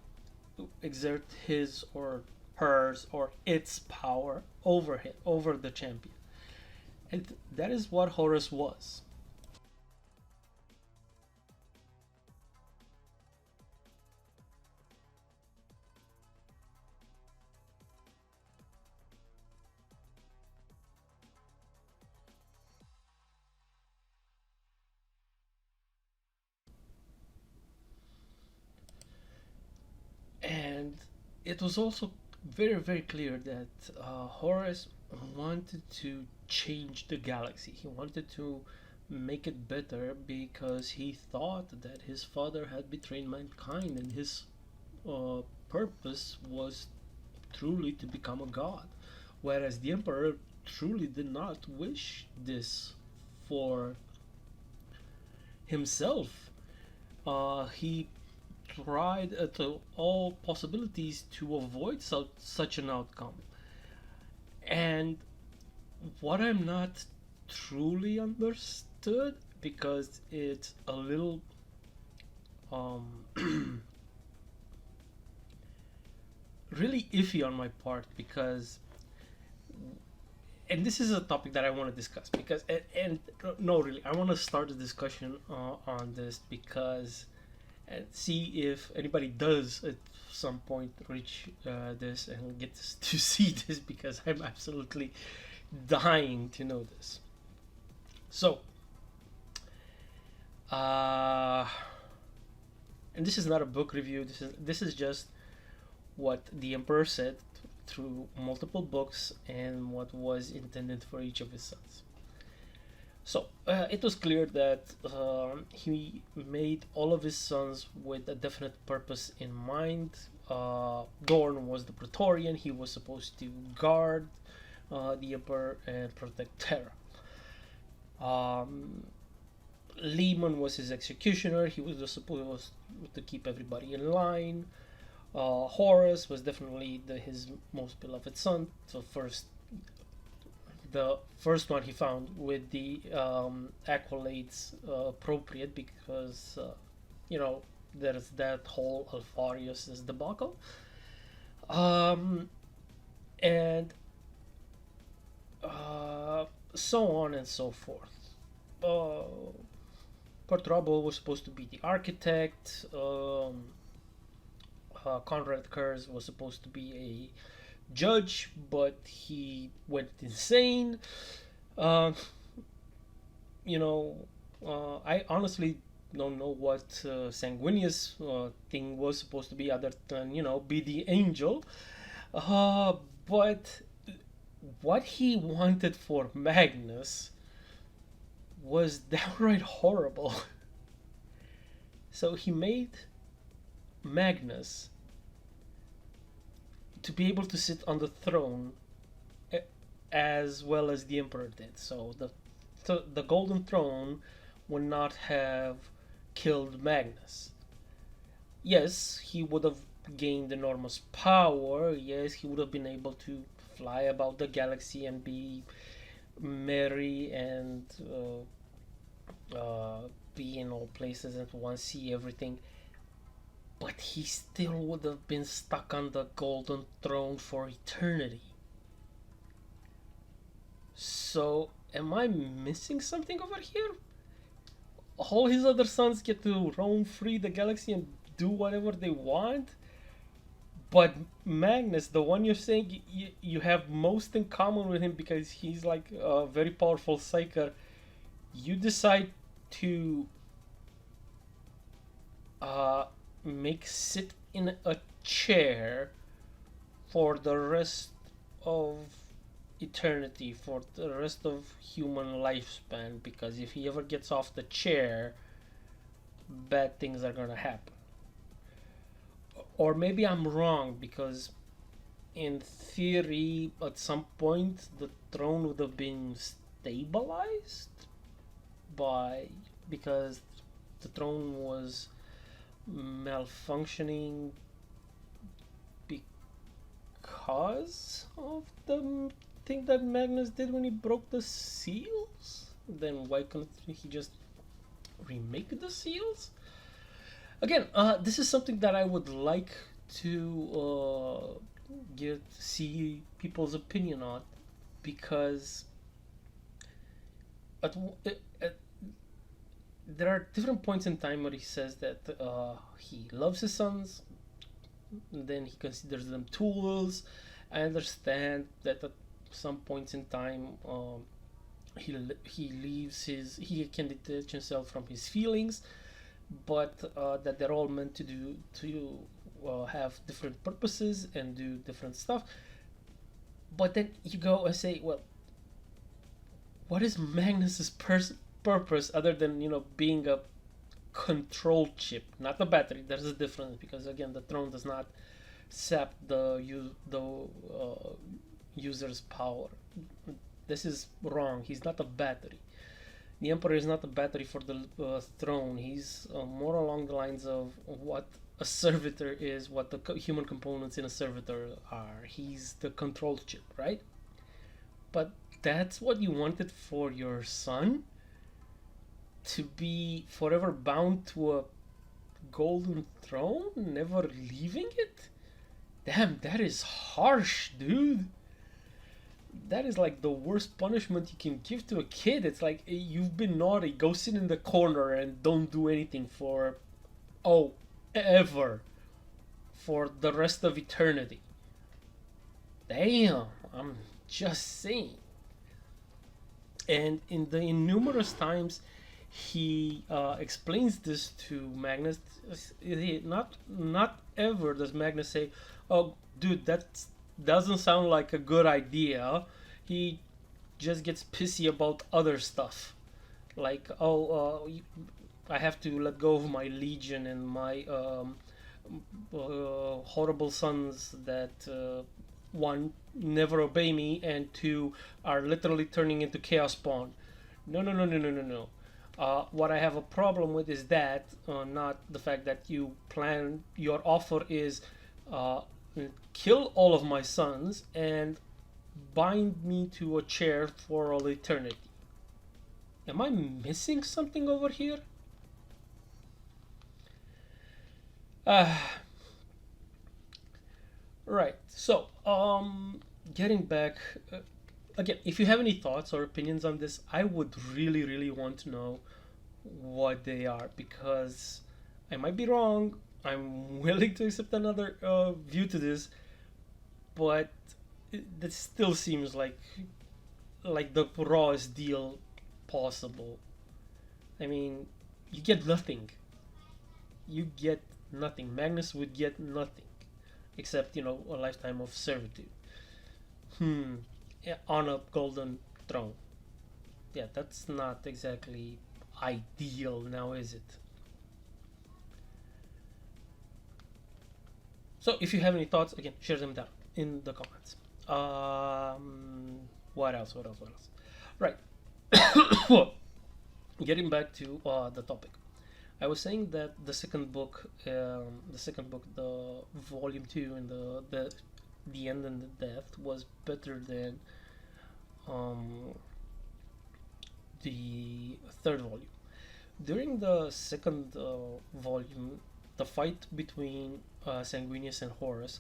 Speaker 1: exert his or hers or its power over the champion. And that is what Horus was. And it was also very, very clear that Horus wanted to change the galaxy. He wanted to make it better because he thought that his father had betrayed mankind, and his purpose was truly to become a god. Whereas the Emperor truly did not wish this for himself. He tried at all possibilities to avoid such an outcome. And what I'm not truly understood, because it's a little really iffy on my part, because, and this is a topic that I want to discuss, because and no, really, I want to start a discussion on this, because and see if anybody does at some point reach this and gets to see this, because I'm absolutely dying to know this. So, and this is not a book review. This is just what the Emperor said through multiple books and what was intended for each of his sons. So it was clear that he made all of his sons with a definite purpose in mind. Dorn was the Praetorian. He was supposed to guard the Emperor and protect Terra. Lehman was his executioner. He was supposed to keep everybody in line. Horus was definitely his most beloved son. So the first one he found with the accolades appropriate, because there's that whole Alpharius' debacle, and so on and so forth. Cortrabo was supposed to be the architect. Conrad Kurz was supposed to be a judge, but he went insane. I honestly don't know what Sanguinius thing was supposed to be, other than be the angel. But what he wanted for Magnus was downright horrible. So he made Magnus to be able to sit on the throne as well as the Emperor did. So the Golden Throne would not have killed Magnus. Yes, he would have gained enormous power. Yes, he would have been able to fly about the galaxy and be merry and be in all places at once, see everything. But he still would have been stuck on the Golden Throne for eternity. So, am I missing something over here? all his other sons get to roam free the galaxy and do whatever they want. But Magnus, the one you're saying you have most in common with him because he's like a very powerful psyker, you decide to uh, make sit in a chair for the rest of eternity, for the rest of human lifespan, because if he ever gets off the chair, bad things are gonna happen. Or maybe I'm wrong, because in theory, at some point, the throne would have been stabilized by, because the throne was malfunctioning because of the thing that Magnus did when he broke the seals. Then why couldn't he just remake the seals? Again, this is something that I would like to see people's opinion on, because at, at, there are different points in time where he says that he loves his sons, and then he considers them tools. I understand that at some points in time he can detach himself from his feelings, but that they're all meant to have different purposes and do different stuff. But then you go and say, well, what is Magnus's purpose other than being a control chip, not a battery? There's a difference, because again, the throne does not sap the user's power. This is wrong. He's not a battery. The Emperor is not a battery for the throne. He's more along the lines of what a servitor is, what the human components in a servitor are. He's the control chip, right? But that's what you wanted for your son? To be forever bound to a golden throne, never leaving it? Damn, that is harsh, dude. That is like the worst punishment you can give to a kid. It's like, hey, you've been naughty, go sit in the corner and don't do anything for ever, for the rest of eternity. Damn, I'm just saying. And in numerous times he explains this to Magnus. Not ever does Magnus say, "Oh, dude, that doesn't sound like a good idea." He just gets pissy about other stuff, like, I have to let go of my legion and my horrible sons that one, never obey me, and two, are literally turning into chaos spawn. No, no, no, no, no, no, no. What I have a problem with is that, not the fact that your offer is kill all of my sons and bind me to a chair for all eternity. Am I missing something over here? Right. So, getting back again, if you have any thoughts or opinions on this, I would really, really want to know what they are, because I might be wrong. I'm willing to accept another view to this, but this still seems like the rawest deal possible. I mean, you get nothing. You get nothing. Magnus would get nothing, except a lifetime of servitude. Yeah, on a golden throne. Yeah, that's not exactly ideal, now is it? So if you have any thoughts, again, share them down in the comments. What else? Right. Getting back to the topic, I was saying that the second book, the volume 2, and the end and the death was better than the third volume. During the second volume, the fight between Sanguinius and Horus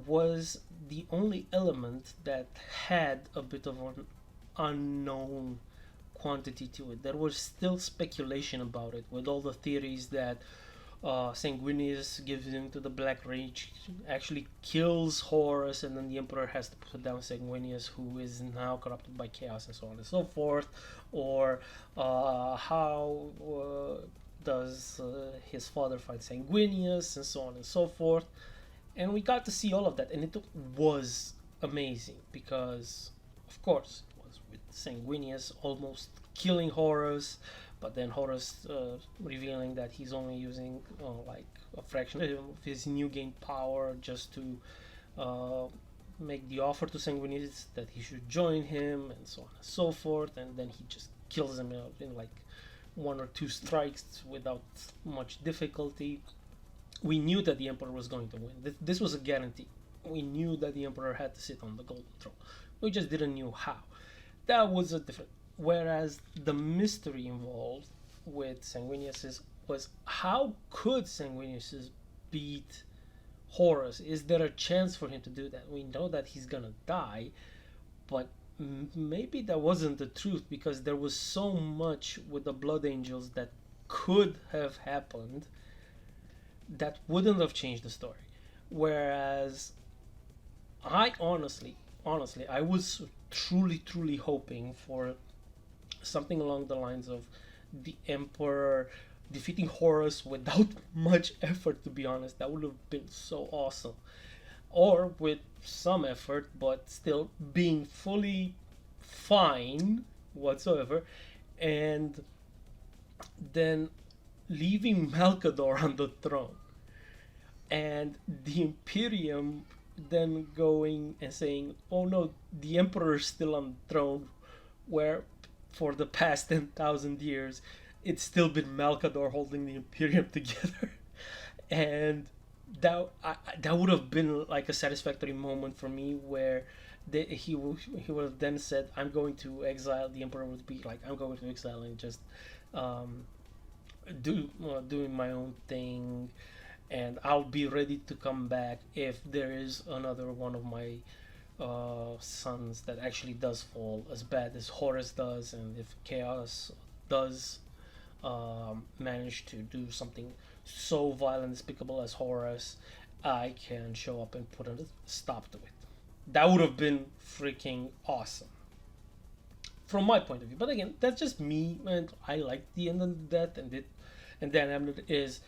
Speaker 1: was the only element that had a bit of an unknown quantity to it. There was still speculation about it, with all the theories that Sanguinius gives in to the Black Rage, actually kills Horus, and then the Emperor has to put down Sanguinius, who is now corrupted by chaos, and so on and so forth. Or how does his father fight Sanguinius, and so on and so forth. And we got to see all of that, and it was amazing because, of course, it was with Sanguinius almost killing Horus, but then Horus revealing that he's only using like a fraction of his new gained power just to make the offer to Sanguinius that he should join him, and so on and so forth. And then he just kills him in like 1 or 2 strikes without much difficulty. We knew that the Emperor was going to win. This was a guarantee. We knew that the Emperor had to sit on the golden throne. We just didn't know how. That was a different. Whereas the mystery involved with Sanguinius was how could Sanguinius beat Horus? Is there a chance for him to do that? We know that he's gonna die, but maybe that wasn't the truth, because there was so much with the Blood Angels that could have happened that wouldn't have changed the story. Whereas I honestly, I was truly hoping for something along the lines of the Emperor defeating Horus without much effort, to be honest. That would have been so awesome. Or with some effort, but still being fully fine whatsoever, and then leaving Malkador on the throne, and the Imperium then going and saying, oh no, the Emperor is still on the throne, where for the past 10,000 years it's still been Malkador holding the Imperium together. And that would have been like a satisfactory moment for me, where he would have then said, I'm going to exile. The Emperor would be like, I'm going to exile and just doing my own thing, and I'll be ready to come back if there is another one of my sons that actually does fall as bad as Horus does, and if Chaos does manage to do something so vile and despicable as Horus, I can show up and put a stop to it. That would have been freaking awesome from my point of view. But again, that's just me, and I like the end of that, and Dan Abnett is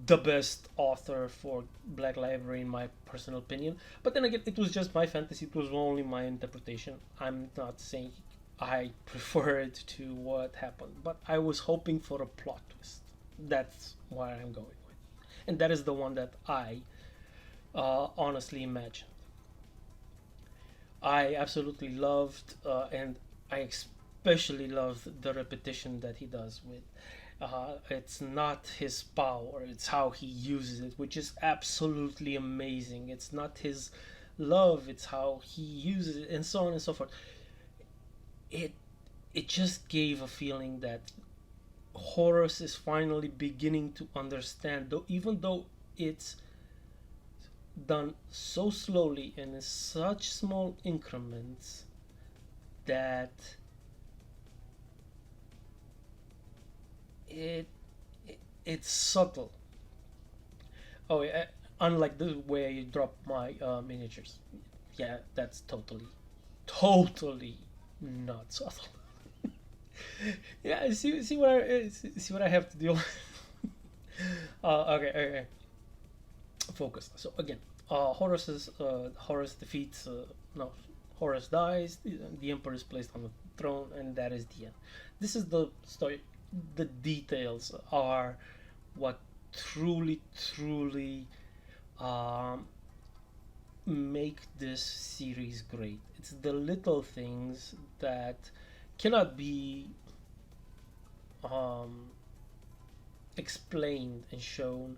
Speaker 1: the best author for Black Library in my personal opinion. But then again, it was just my fantasy. It was only my interpretation. I'm not saying I prefer it to what happened, but I was hoping for a plot twist. That's what I'm going with, and that is the one that I honestly imagined. I absolutely loved, and I especially loved the repetition that he does with. It's not his power, it's how he uses it, which is absolutely amazing. It's not his love, it's how he uses it, and so on and so forth. It just gave a feeling that Horus is finally beginning to understand, though, even though it's done so slowly and in such small increments, that it's subtle. Oh, yeah, unlike the way you drop my miniatures. Yeah, that's totally not subtle. Yeah, see what I have to deal with. Okay. Focus. So again, Horus defeats. No, Horus dies. The Emperor is placed on the throne, and that is the end. This is the story. The details are what truly make this series great. It's the little things that cannot be explained and shown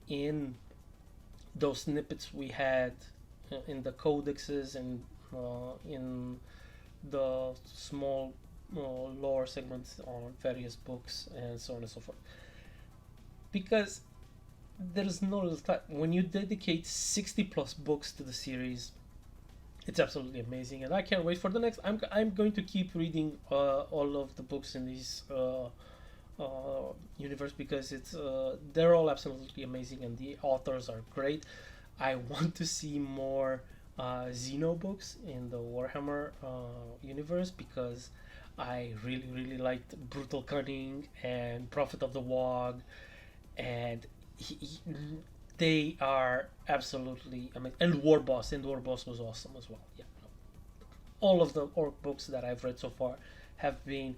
Speaker 1: in those snippets we had in the codexes and in the small lore segments on various books and so on and so forth. Because there's no time. When you dedicate 60 plus books to the series, It's absolutely amazing, and I can't wait for the next. I'm going to keep reading all of the books in this universe, because it's they're all absolutely amazing and the authors are great. I want to see more Xeno books in the Warhammer universe, because I really liked Brutal Cunning and Prophet of the Wog, and they are absolutely amazing. And Warboss was awesome as well. Yeah, all of the orc books that I've read so far have been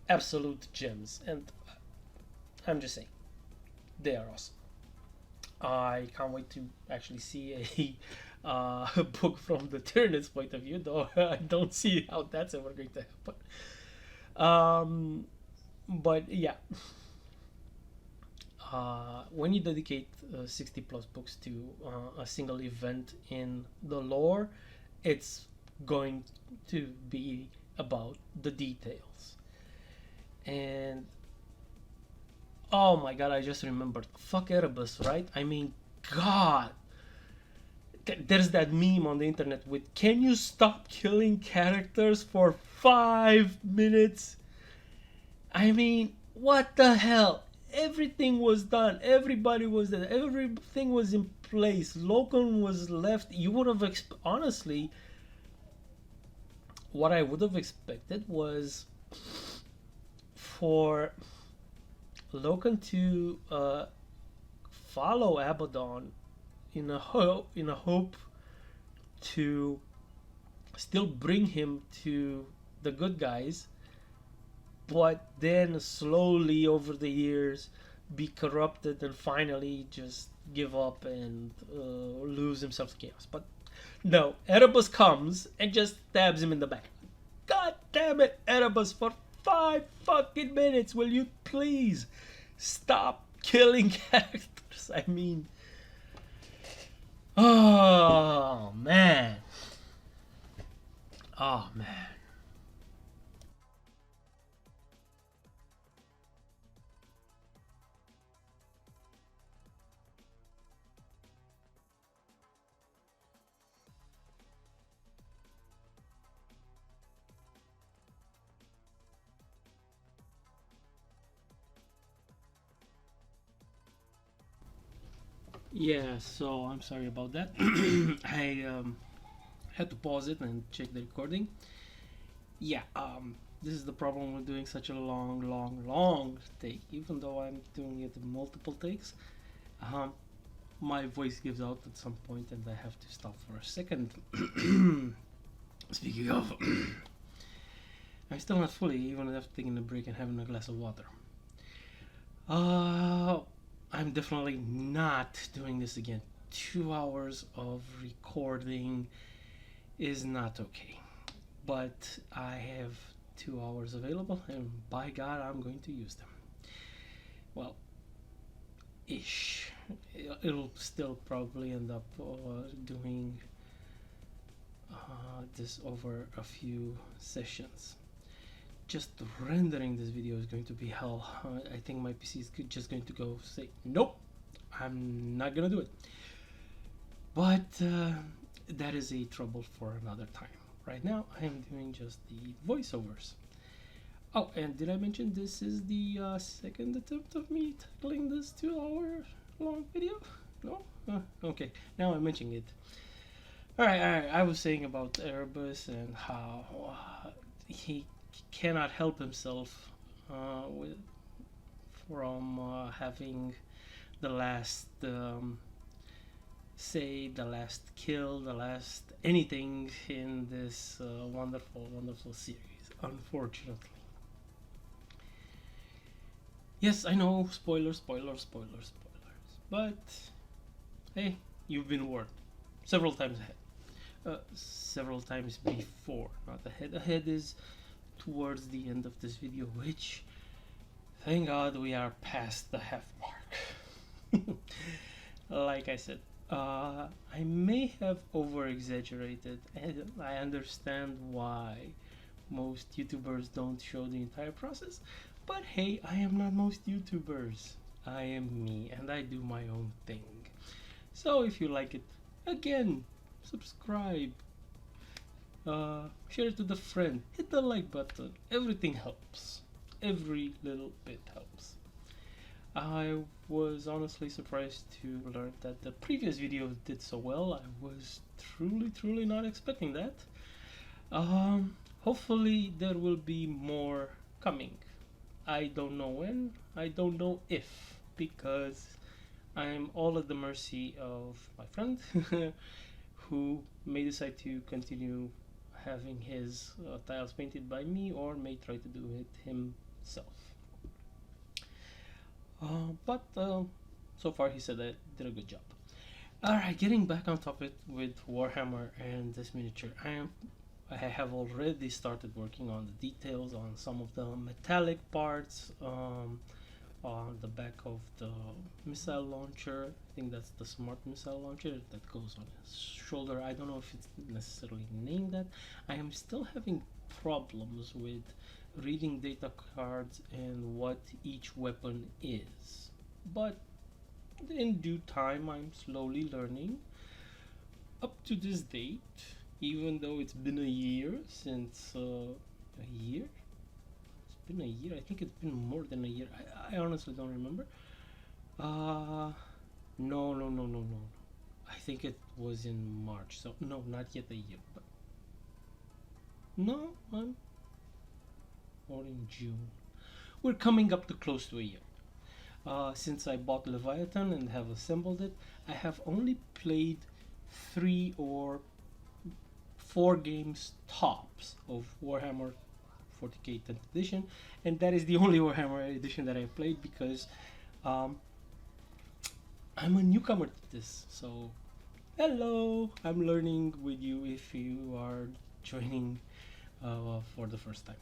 Speaker 1: absolute gems, and I'm just saying they are awesome. I can't wait to actually see a book from the Tyrannid's point of view, though I don't see how that's ever going to happen. But yeah, when you dedicate 60 plus books to a single event in the lore, it's going to be about the details. And oh my god, I just remembered. Fuck Erebus, right? I mean, god. There's that meme on the internet with, can you stop killing characters for 5 minutes? I mean, what the hell? Everything was done. Everybody was there. Everything was in place. Logan was left. You would have, honestly, what I would have expected was for Logan to follow Abaddon in a hope to still bring him to the good guys, but then slowly over the years be corrupted and finally just give up and lose himself to chaos. But no, Erebus comes and just stabs him in the back. God damn it, Erebus, for 5 fucking minutes, will you please stop killing characters? I mean, oh man. Oh man. Yeah, so I'm sorry about that. I had to pause it and check the recording. Yeah, this is the problem with doing such a long take. Even though I'm doing it in multiple takes, my voice gives out at some point and I have to stop for a second. Speaking of, I'm still not fully, even after taking a break and having a glass of water. I'm definitely not doing this again. 2 hours of recording is not okay. But I have 2 hours available, and by God, I'm going to use them. Well, ish. It'll still probably end up doing this over a few sessions. Just rendering this video is going to be hell. I think my PC is just going to go say, nope, I'm not gonna do it. But that is a trouble for another time. Right now, I am doing just the voiceovers. Oh, and did I mention this is the second attempt of me tackling this 2 hour long video? No? Okay, now I'm mentioning it. Alright, I was saying about Erebus and how he cannot help himself from having the last say, the last kill, the last anything in this wonderful series, unfortunately. Yes, I know, spoilers, but hey, you've been warned several times ahead. Several times before, not ahead. Ahead is towards the end of this video, which, thank God, we are past the half mark. Like I said, I may have over-exaggerated, and I understand why most YouTubers don't show the entire process, but hey, I am not most YouTubers. I am me, and I do my own thing. So if you like it, again, subscribe. share it with a friend, hit the like button. Everything helps. Every little bit helps. I was honestly surprised to learn that the previous video did so well. I was truly not expecting that. Hopefully there will be more coming. I don't know when, I don't know if, because I'm all at the mercy of my friend who may decide to continue having his tiles painted by me, or may try to do it himself. But so far he said I did a good job. Alright, getting back on topic with Warhammer and this miniature. I have already started working on the details on some of the metallic parts, on the back of the missile launcher. I think that's the smart missile launcher that goes on his shoulder. I don't know if it's necessarily named that. I am still having problems with reading data cards and what each weapon is, but in due time I'm slowly learning. Up to this date, even though it's been a year since a year, it's been a year, I think it's been more than a year, I honestly don't remember. No, I think it was in March, so no, not yet a year, but no, I'm or in June. We're coming up to close to a year. Since I bought Leviathan and have assembled it, I have only played 3 or 4 games tops of Warhammer 40k 10th edition, and that is the only Warhammer edition that I played, because I'm a newcomer to this. So hello, I'm learning with you if you are joining for the first time.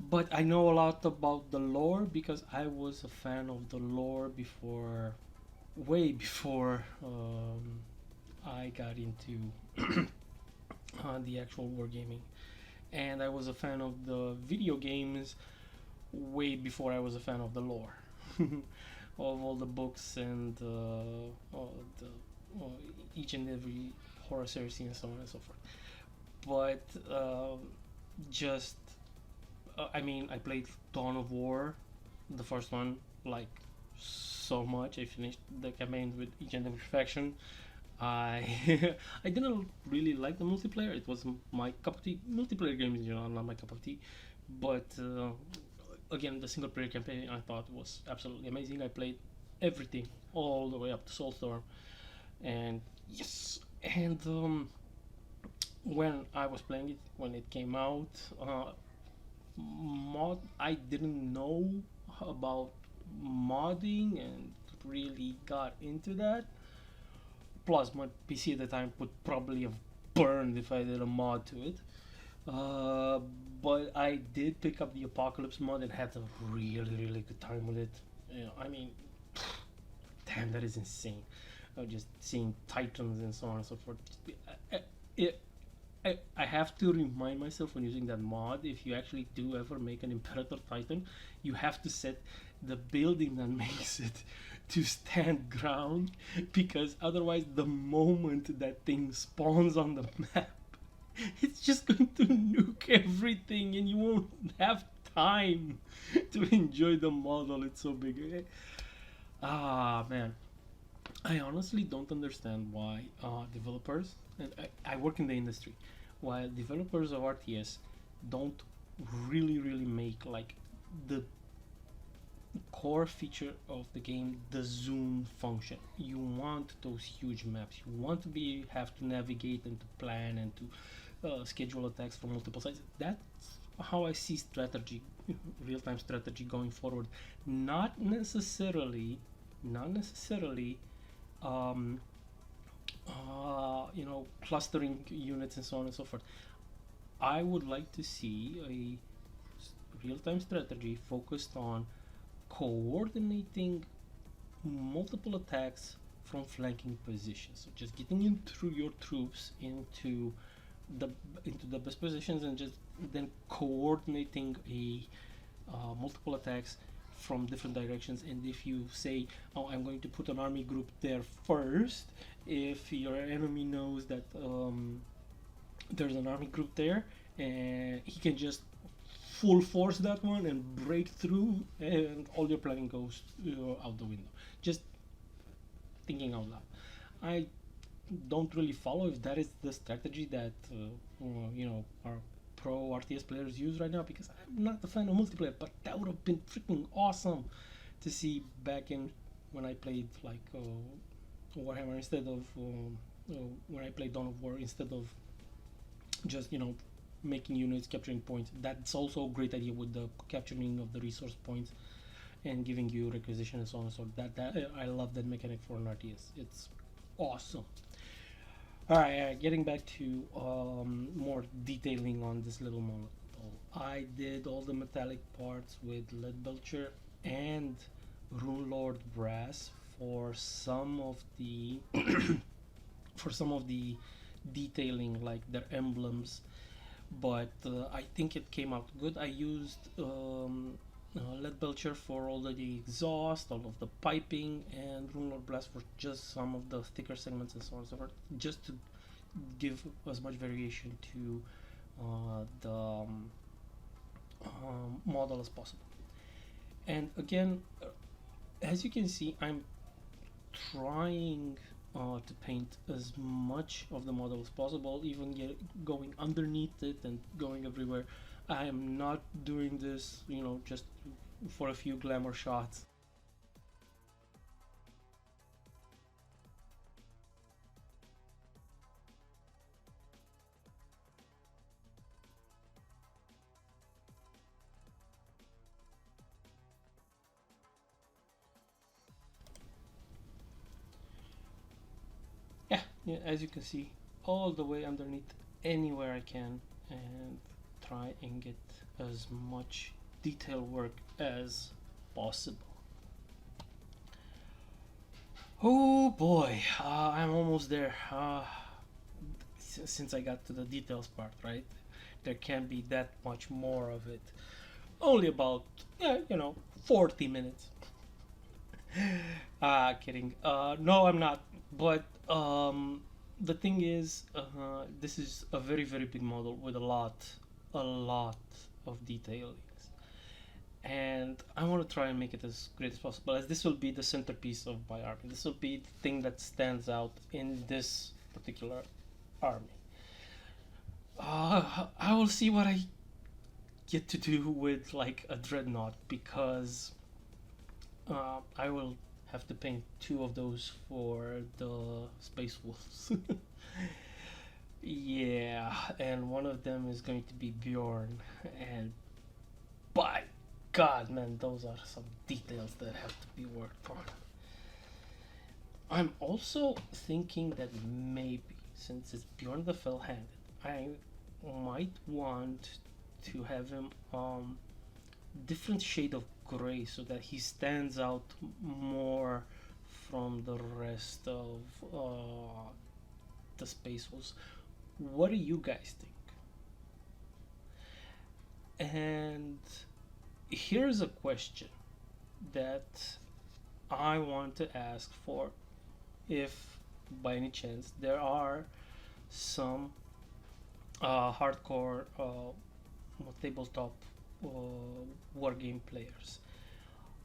Speaker 1: But I know a lot about the lore because I was a fan of the lore before, way before I got into the actual wargaming. And I was a fan of the video games way before I was a fan of the lore. Of all the books and each and every Horus Heresy and so on and so forth. But just I mean, I played Dawn of War, the first one, like so much. I finished the campaign with each and every faction. I I didn't really like the multiplayer. It was my cup of tea. Multiplayer games in general, not my cup of tea. But again, the single player campaign I thought was absolutely amazing. I played everything all the way up to Soulstorm, and yes, and when I was playing it when it came out. I didn't know about modding and really got into that. Plus my PC at the time would probably have burned if I did a mod to it. But I did pick up the Apocalypse mod and had a really good time with it. I mean, damn, that is insane. Just seeing Titans and so on and so forth. I have to remind myself when using that mod, if you actually do ever make an Imperator Titan, you have to set the building that makes it to stand ground, because otherwise the moment that thing spawns on the map, it's just going to nuke everything and you won't have time to enjoy the model. It's so big. Ah, man. I honestly don't understand why developers, and I work in the industry, why developers of RTS don't really make like the core feature of the game, the zoom function. You want those huge maps. You want to have to navigate and to plan and to schedule attacks from multiple sides. That's how I see strategy, real-time strategy going forward. Not necessarily clustering units and so on and so forth. I would like to see a real-time strategy focused on coordinating multiple attacks from flanking positions. So just getting in through your troops into the best positions, and just then coordinating multiple attacks from different directions. And if you say, oh, I'm going to put an army group there first, if your enemy knows that there's an army group there, and he can just full force that one and break through, and all your planning goes out the window. Just thinking out loud. I don't really follow if that is the strategy that our pro RTS players use right now, because I'm not a fan of multiplayer, but that would have been freaking awesome to see back in when I played like Warhammer, instead of when I played Dawn of War, instead of just making units, capturing points. That's also a great idea with the capturing of the resource points and giving you requisition and so on and so on. That I love that mechanic for an RTS. It's awesome. Alright, getting back to more detailing on this little model. I did all the metallic parts with lead belcher and Runelord Brass for some of the detailing, like their emblems, but I think it came out good. I used lead belcher for all of the exhaust, all of the piping, and Runelord Brass for just some of the thicker segments and so on and so forth, just to give as much variation to the model as possible. And again, as you can see, I'm trying to paint as much of the model as possible, even going underneath it and going everywhere. I am not doing this, just for a few glamour shots. Yeah, as you can see, all the way underneath, anywhere I can, and try and get as much detail work as possible. Oh boy, I'm almost there. Since I got to the details part, right? There can't be that much more of it. Only about 40 minutes. Kidding. No, I'm not. But the thing is, this is a very, very big model with a lot of detailings, and I want to try and make it as great as possible, as this will be the centerpiece of my army. This will be the thing that stands out in this particular army. I will see what I get to do with like a dreadnought, because I will have to paint 2 of those for the Space Wolves. Yeah, and one of them is going to be Bjorn, and by God, man, those are some details that have to be worked on. I'm also thinking that maybe, since it's Bjorn the Fell-Handed, I might want to have him different shade of gray, so that he stands out more from the rest of the Space Wolves. What do you guys think? And here's a question that I want to ask for, if by any chance there are some hardcore tabletop war game players.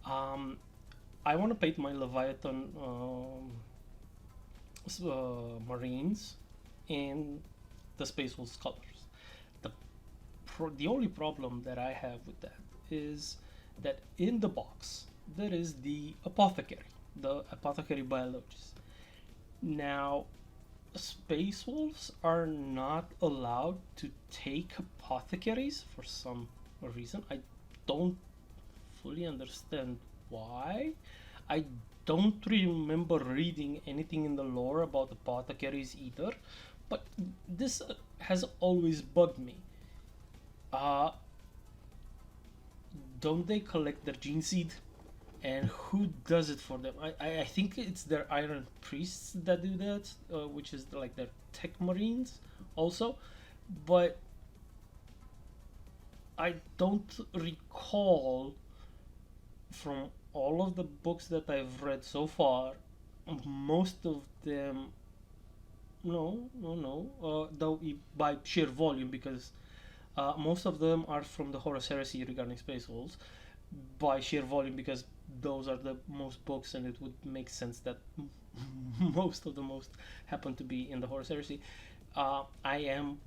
Speaker 1: I want to paint my Leviathan Marines in the Space Wolves colors. The only problem that I have with that is that in the box there is the apothecary biologist. Now, Space Wolves are not allowed to take apothecaries for some reason. I don't fully understand why. I don't remember reading anything in the lore about apothecaries either, but this has always bugged me. Don't they collect their gene seed? And who does it for them? I think it's their Iron Priests that do that, which is like their Tech Marines also. But I don't recall, from all of the books that I've read so far, most of them Though by sheer volume, because most of them are from the Horus Heresy regarding Space Wolves. By sheer volume, because those are the most books, and it would make sense that most of the most happen to be in the Horus Heresy. I am,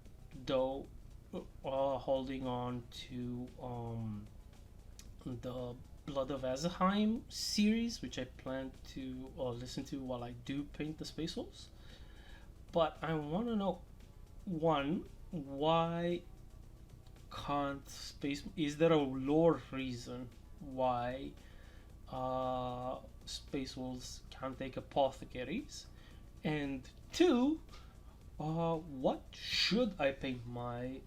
Speaker 1: though, holding on to the Blood of Azheim series, which I plan to listen to while I do paint the Space Wolves. But I want to know, one, why can't space? Is there a lore reason why Space Wolves can't take apothecaries? And two, what should I paint my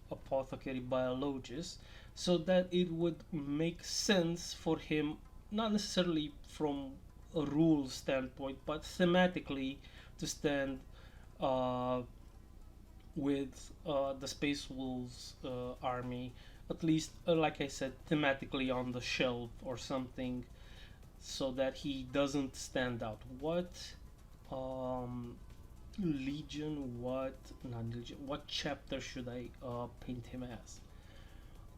Speaker 1: apothecary biologist so that it would make sense for him, not necessarily from a rule standpoint, but thematically to stand uh, with the Space Wolves army, at least, like I said, thematically on the shelf or something, so that he doesn't stand out. What legion? What not legion? What chapter should I paint him as?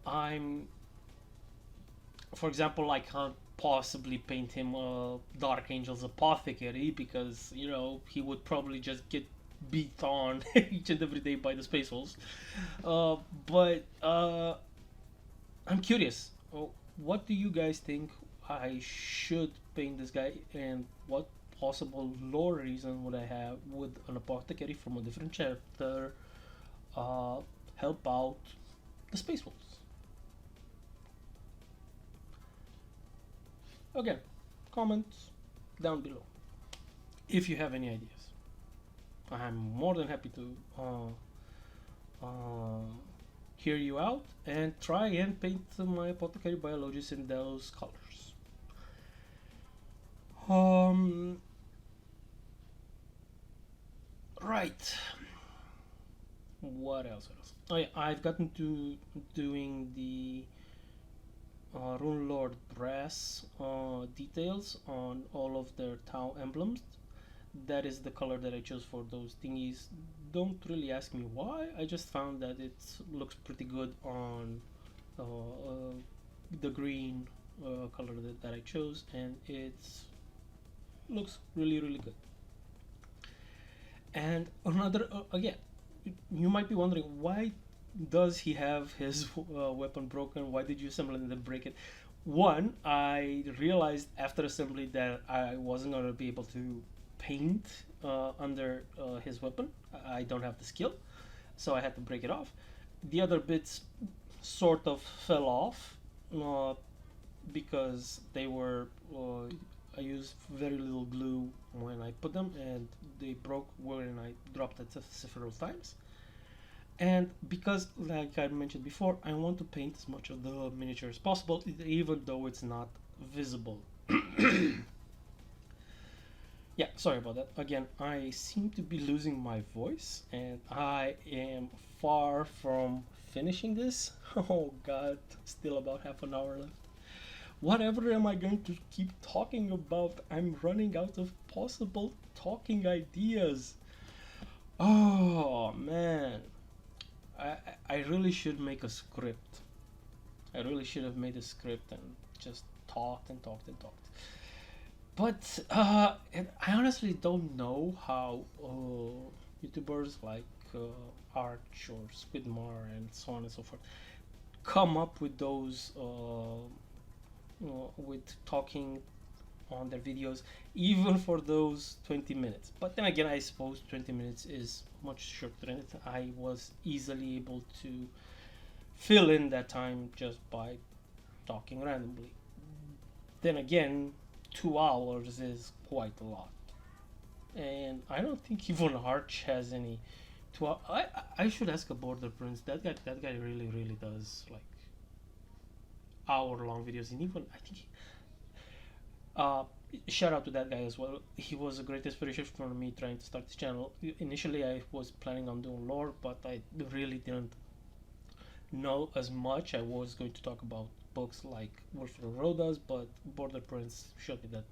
Speaker 1: I'm, for example, I can't possibly paint him Dark Angel's apothecary, because he would probably just get beat on each and every day by the Space Wolves. But I'm curious. What do you guys think I should paint this guy, and what possible lore reason would I have? Would an apothecary from a different chapter help out the Space Wolves? Again, comments down below if you have any ideas. I'm more than happy to hear you out and try and paint my apothecary biologist in those colors. Right. What else? Oh yeah, I've gotten to doing the Runelord Brass details on all of their Tau emblems. That is the color that I chose for those thingies. Don't really ask me why. I just found that it looks pretty good on the green color that I chose, and it looks really good. And another, again, you might be wondering, why does he have his weapon broken? Why did you assemble it and then break it? One, I realized after assembly that I wasn't going to be able to paint under his weapon. I don't have the skill, so I had to break it off. The other bits sort of fell off because they were I used very little glue when I put them, and they broke when I dropped it several times. And because, like I mentioned before, I want to paint as much of the miniature as possible, even though it's not visible. Yeah, sorry about that. Again, I seem to be losing my voice, and I am far from finishing this. Oh god, still about half an hour left. Whatever am I going to keep talking about? I'm running out of possible talking ideas. Oh man, I really should make a script. I really should have made a script and just talked and talked and talked. But and I honestly don't know how YouTubers like Arch or Squidmar and so on and so forth come up with those with talking on their videos, even for those 20 minutes. But then again, I suppose 20 minutes is much shorter than it. I was easily able to fill in that time just by talking randomly. Then again, 2 hours is quite a lot, and I don't think even Arch has any. I should ask a Border Prince. That guy really does like hour-long videos, and even I think. Shout out to that guy as well. He was a great inspiration for me trying to start this channel. Initially, I was planning on doing lore, but I really didn't know as much. I was going to talk about books like Wolfram Rodas, but Border Prince showed me that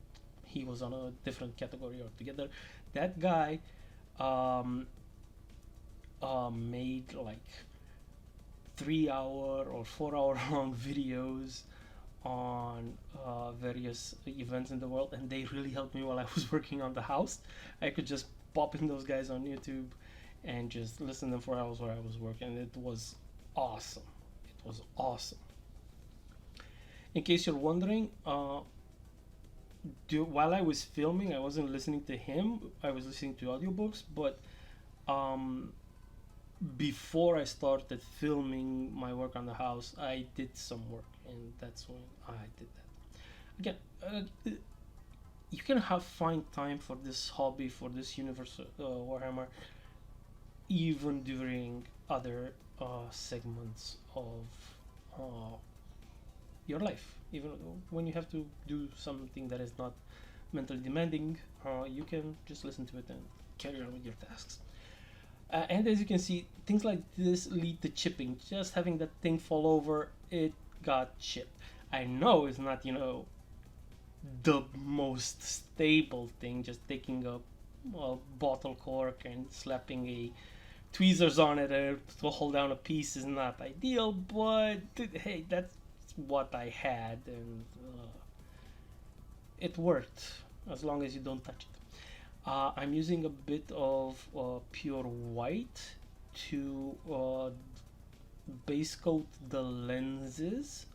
Speaker 1: he was on a different category altogether. That guy um, made like 3 hour or 4 hour long videos on various events in the world, and they really helped me while I was working on the house. I could just pop in those guys on YouTube and just listen to them for hours while I was working, and it was awesome. It was awesome. In case you're wondering, while I was filming, I wasn't listening to him. I was listening to audiobooks, but um, before I started filming my work on the house, I did some work, and that's when I did that. Again, you can find time for this hobby, for this universe, Warhammer, even during other segments of your life. Even when you have to do something that is not mentally demanding, you can just listen to it and carry on with your tasks. And as you can see, things like this lead to chipping. Just having that thing fall over, it got chipped. I know it's not, the most stable thing. Just taking a bottle cork and slapping a tweezers on it to hold down a piece is not ideal, but hey, that's what I had, and it worked as long as you don't touch it. I'm using a bit of pure white to base coat the lenses.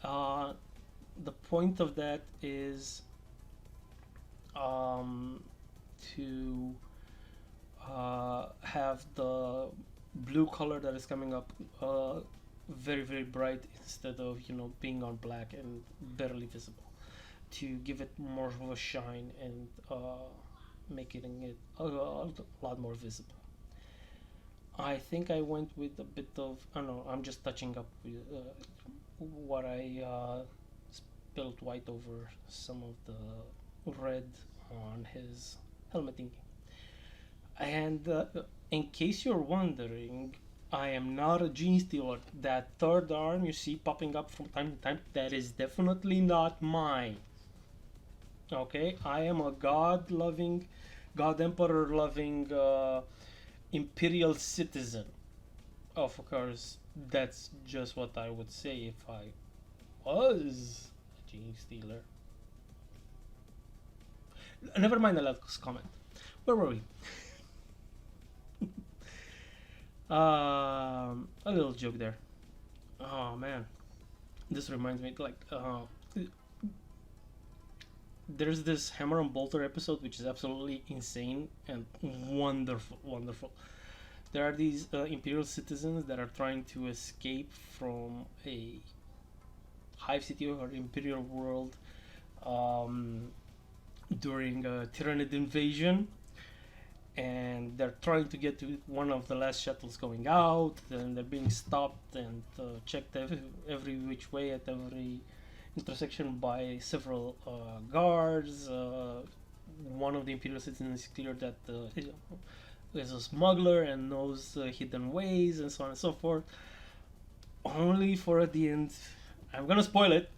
Speaker 1: The point of that is to have the blue color that is coming up very, very bright, instead of being on black and barely visible, to give it more of a shine and making it a lot more visible. I think I went with a bit of, I don't know, I'm just touching up with what I spilled white over some of the red on his helmet thingy. And in case you're wondering, I am not a gene stealer. That third arm you see popping up from time to time, that is definitely not mine. Okay, I am a God-loving, God Emperor-loving imperial citizen. Of course, that's just what I would say if I was a gene stealer. Never mind the last comment. Where were we? A little joke there. Oh man, this reminds me, like, there's this Hammer and Bolter episode which is absolutely insane and wonderful. There are these imperial citizens that are trying to escape from a hive city or imperial world during a Tyranid invasion, and they're trying to get to one of the last shuttles going out, and they're being stopped and checked every which way at every intersection by several guards. One of the imperial citizens is clear that is a smuggler and knows hidden ways and so on and so forth, only for at the end, I'm gonna spoil it,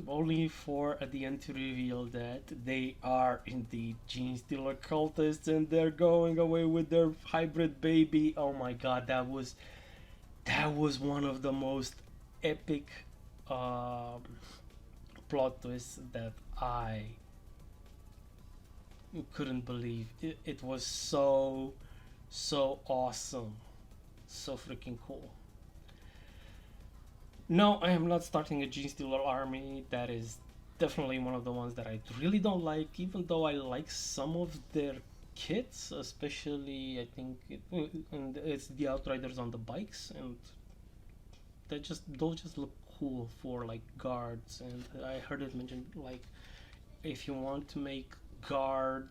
Speaker 1: only for at the end to reveal that they are indeed gene stealer cultists, and they're going away with their hybrid baby. Oh my god, that was one of the most epic plot twists that I couldn't believe. It was so awesome, so freaking cool. No, I am not starting a gene stealer army. That is definitely one of the ones that I really don't like, even though I like some of their kits, especially I think and it's the Outriders on the bikes, and those just look cool for like guards. And I heard it mentioned, like, if you want to make guard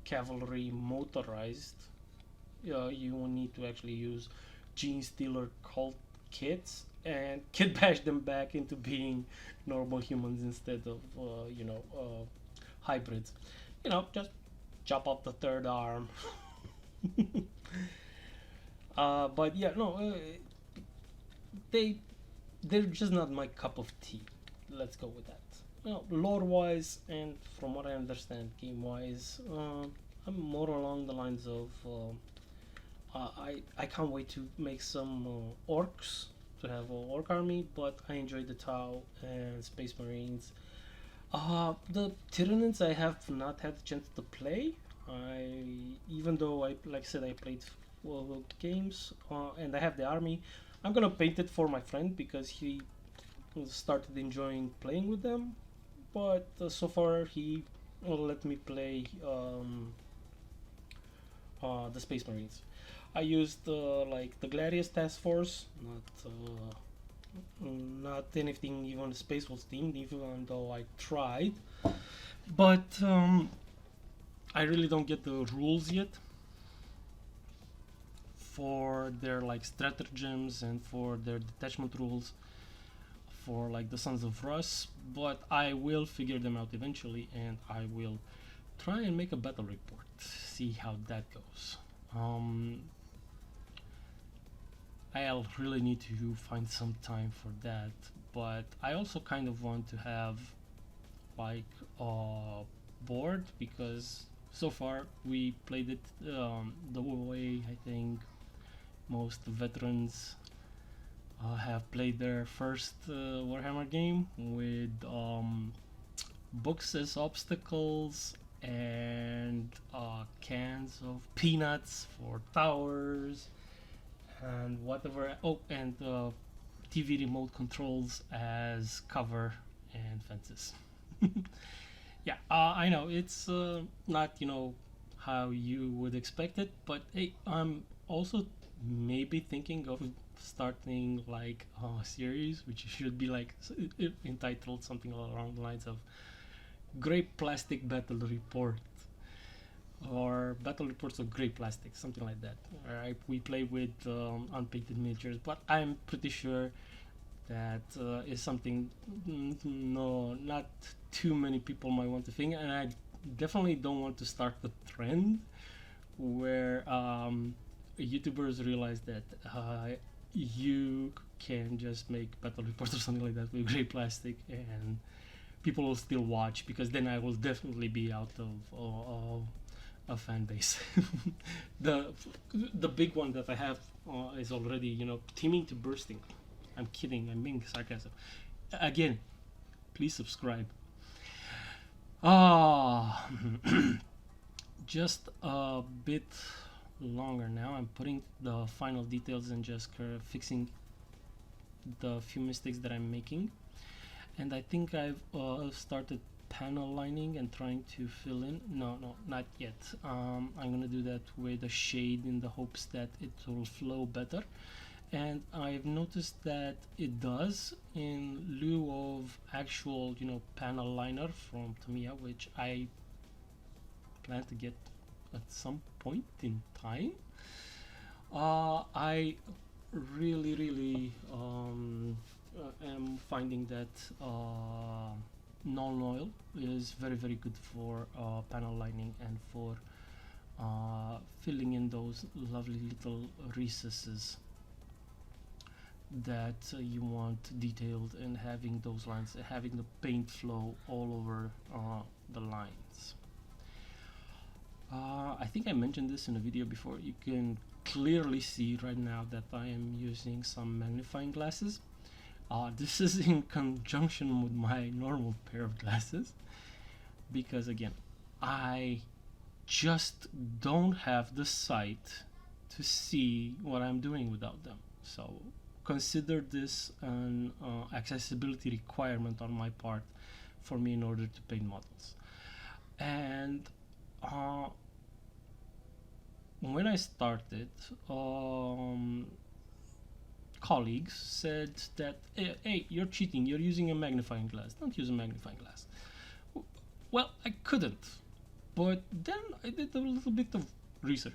Speaker 1: cavalry motorized, you will need to actually use gene stealer cult kits and kit bash them back into being normal humans instead of hybrids. Just chop off the third arm. But yeah, no, they're just not my cup of tea. Let's go with that. lore-wise and from what I understand game-wise, I'm more along the lines of I can't wait to make some orcs, to have an orc army, but I enjoy the Tau and Space Marines. The Tyranids I have not had the chance to play. Even though like I said, I played games and I have the army. I'm gonna paint it for my friend because he started enjoying playing with them. But so far he will let me play the Space Marines. I used like the Gladius Task Force, not anything even Space was themed, even though I tried. But I really don't get the rules yet for their like stratagems and for their detachment rules for like the Sons of Rus, but I will figure them out eventually, and I will try and make a battle report, see how that goes. I'll really need to find some time for that, but I also kind of want to have like a board, because so far we played it the way I think most veterans have played their first Warhammer game, with books as obstacles and cans of peanuts for towers and whatever. Oh, and TV remote controls as cover and fences. Yeah, I know it's not how you would expect it, but hey, I'm also maybe thinking of starting like a series which should be like entitled something along the lines of Great Plastic Battle Report, or Battle Reports of Grey Plastic, something like that. Alright, we play with unpainted miniatures, but I'm pretty sure that is something no, not too many people might want to think, and I definitely don't want to start the trend where YouTubers realize that you can just make battle reports or something like that with grey plastic and people will still watch, because then I will definitely be out of a fan base. the big one that I have is already teeming to bursting. I'm kidding, I'm being sarcastic. Again, please subscribe. Just a bit longer now. I'm putting the final details and just fixing the few mistakes that I'm making, and I think I've started panel lining and trying to fill in. No, not yet. I'm gonna do that with a shade in the hopes that it will flow better, and I've noticed that it does, in lieu of actual panel liner from Tamiya, which I plan to get at some point in time. I really am finding that non-oil is very good for panel lining and for filling in those lovely little recesses that you want detailed, and having those lines, having the paint flow all over the lines. I think I mentioned this in a video before. You can clearly see right now that I am using some magnifying glasses. This is in conjunction with my normal pair of glasses, because again, I just don't have the sight to see what I'm doing without them. So consider this an accessibility requirement on my part for me in order to paint models. And when I started, colleagues said that, hey, you're cheating, you're using a magnifying glass, don't use a magnifying glass. Well, I couldn't, but then I did a little bit of research.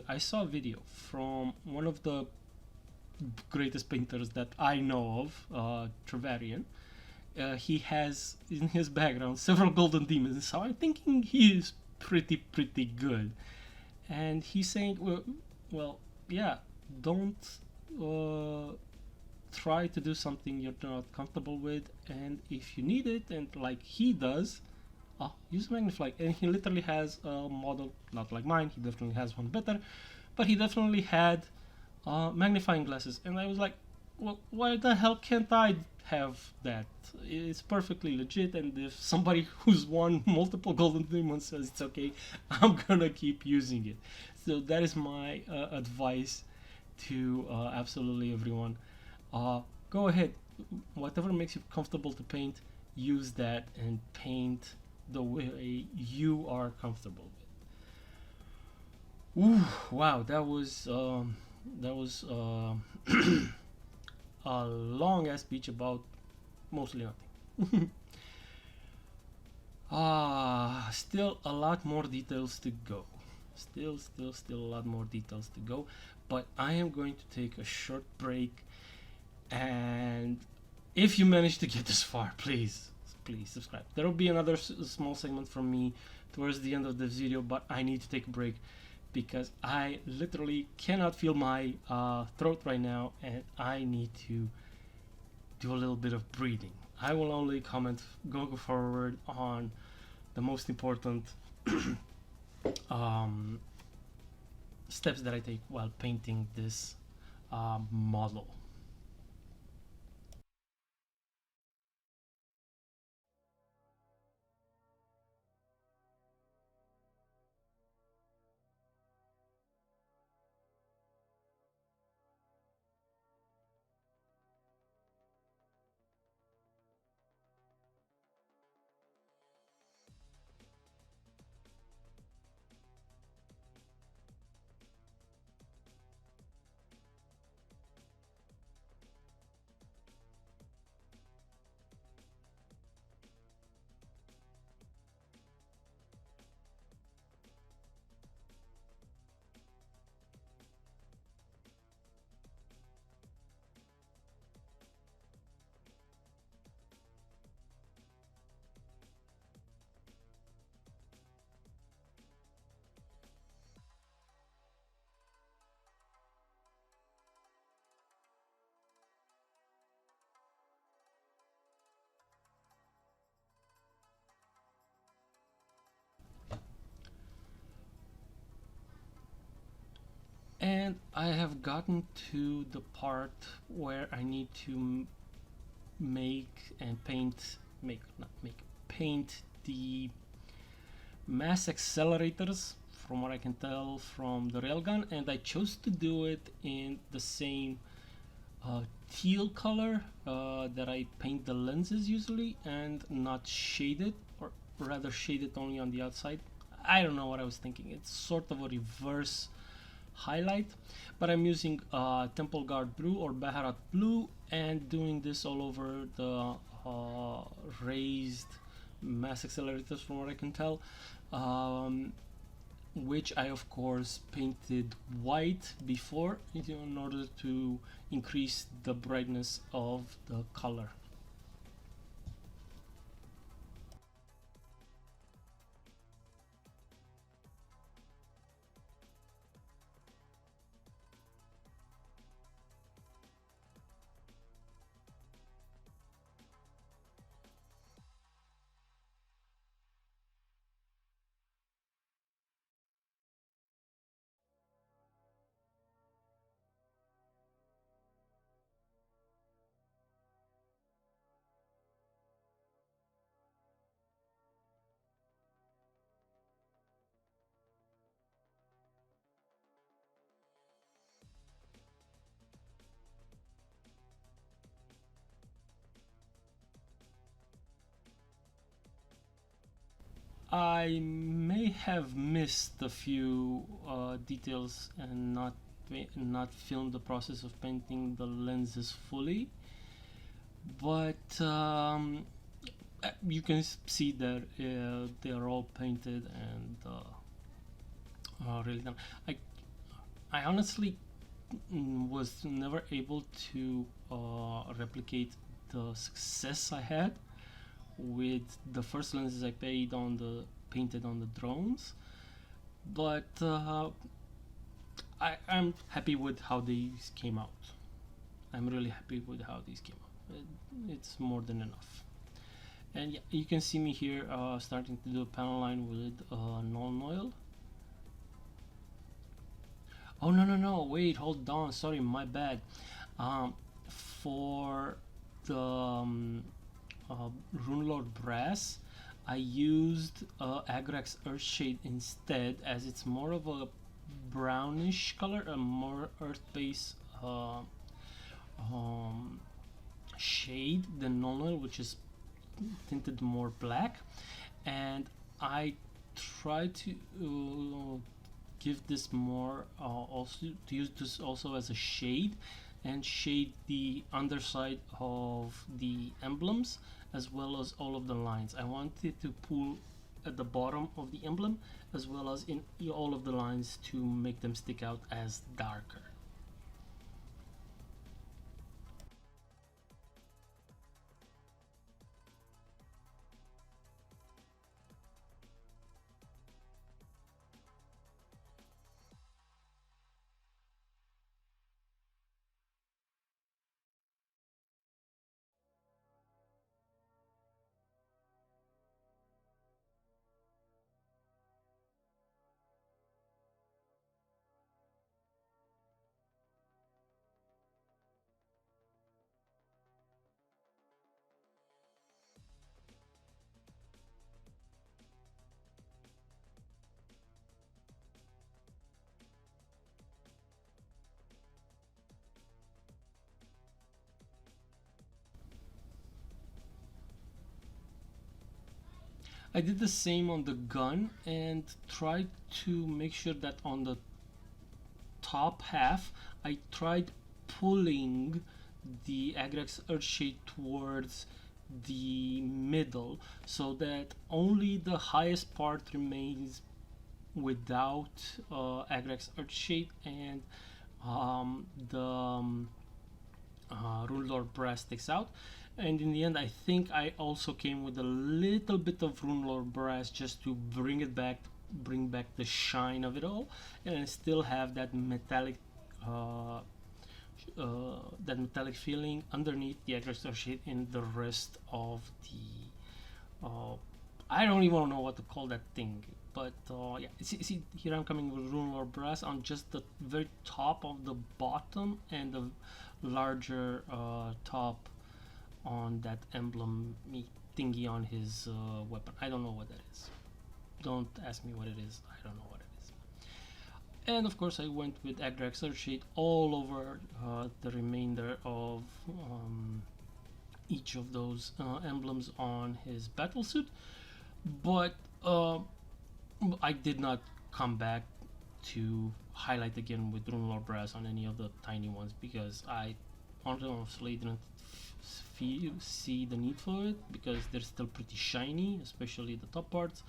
Speaker 1: I saw a video from one of the greatest painters that I know of, Trevelyan. He has in his background several golden demons, so I'm thinking he is pretty good. And he's saying, well, yeah, don't try to do something you're not comfortable with, and if you need it, and like he does, use Magnify. And he literally has a model, not like mine, he definitely has one better, but he definitely had magnifying glasses, and I was like, well, why the hell can't I have that? It's perfectly legit, and if somebody who's won multiple golden demons says it's okay, I'm gonna keep using it. So that is my advice to absolutely everyone. Go ahead, whatever makes you comfortable to paint, use that and paint the way you are comfortable with. Ooh, wow, that was a long ass speech about mostly nothing. Still a lot more details to go. Still a lot more details to go. But I am going to take a short break, and if you manage to get this far, please subscribe. There will be another small segment from me towards the end of this video, but I need to take a break because I literally cannot feel my throat right now, and I need to do a little bit of breathing. I will only comment going forward on the most important steps that I take while painting this model. And I have gotten to the part where I need to paint the mass accelerators, from what I can tell from the railgun, and I chose to do it in the same teal color that I paint the lenses usually, and not shaded, or rather shaded only on the outside. I don't know what I was thinking. It's sort of a reverse highlight, but I'm using Temple Guard Blue or Baharroth Blue, and doing this all over the raised mass accelerators, from what I can tell, which I of course painted white before in order to increase the brightness of the color. I may have missed a few details and not filmed the process of painting the lenses fully, but you can see that they are all painted and really done. I honestly was never able to replicate the success I had with the first lenses I painted on the drones, but I'm happy with how these came out. I'm really happy with how these came out. It's more than enough. And yeah, you can see me here starting to do a panel line with non oil. Oh no, wait, hold on, sorry, my bad. For the Runelord Brass, I used Agrax Earthshade instead, as it's more of a brownish color, a more earth-based shade than normal, which is tinted more black. And I try to give this more also to use this also as a shade, and shade the underside of the emblems as well as all of the lines. I wanted to pull at the bottom of the emblem as well as in all of the lines to make them stick out as darker. I did the same on the gun and tried to make sure that on the top half I tried pulling the Agrax Earthshade towards the middle so that only the highest part remains without Agrax Earthshade, and the Runelord Brass sticks out. And in the end, I think I also came with a little bit of Runelord Brass just to bring back the shine of it all, and still have that metallic feeling underneath the Agrax Earthshade in the rest of the I don't even know what to call that thing, but yeah, see, here I'm coming with Runelord Brass on just the very top of the bottom and the larger top on that emblem thingy on his weapon. I don't know what that is. Don't ask me what it is. I don't know what it is. And of course I went with Agrax Earthshade all over the remainder of each of those emblems on his battlesuit. But I did not come back to highlight again with Runelord Brass on any of the tiny ones because I honestly didn't see the need for it, because they're still pretty shiny, especially the top parts.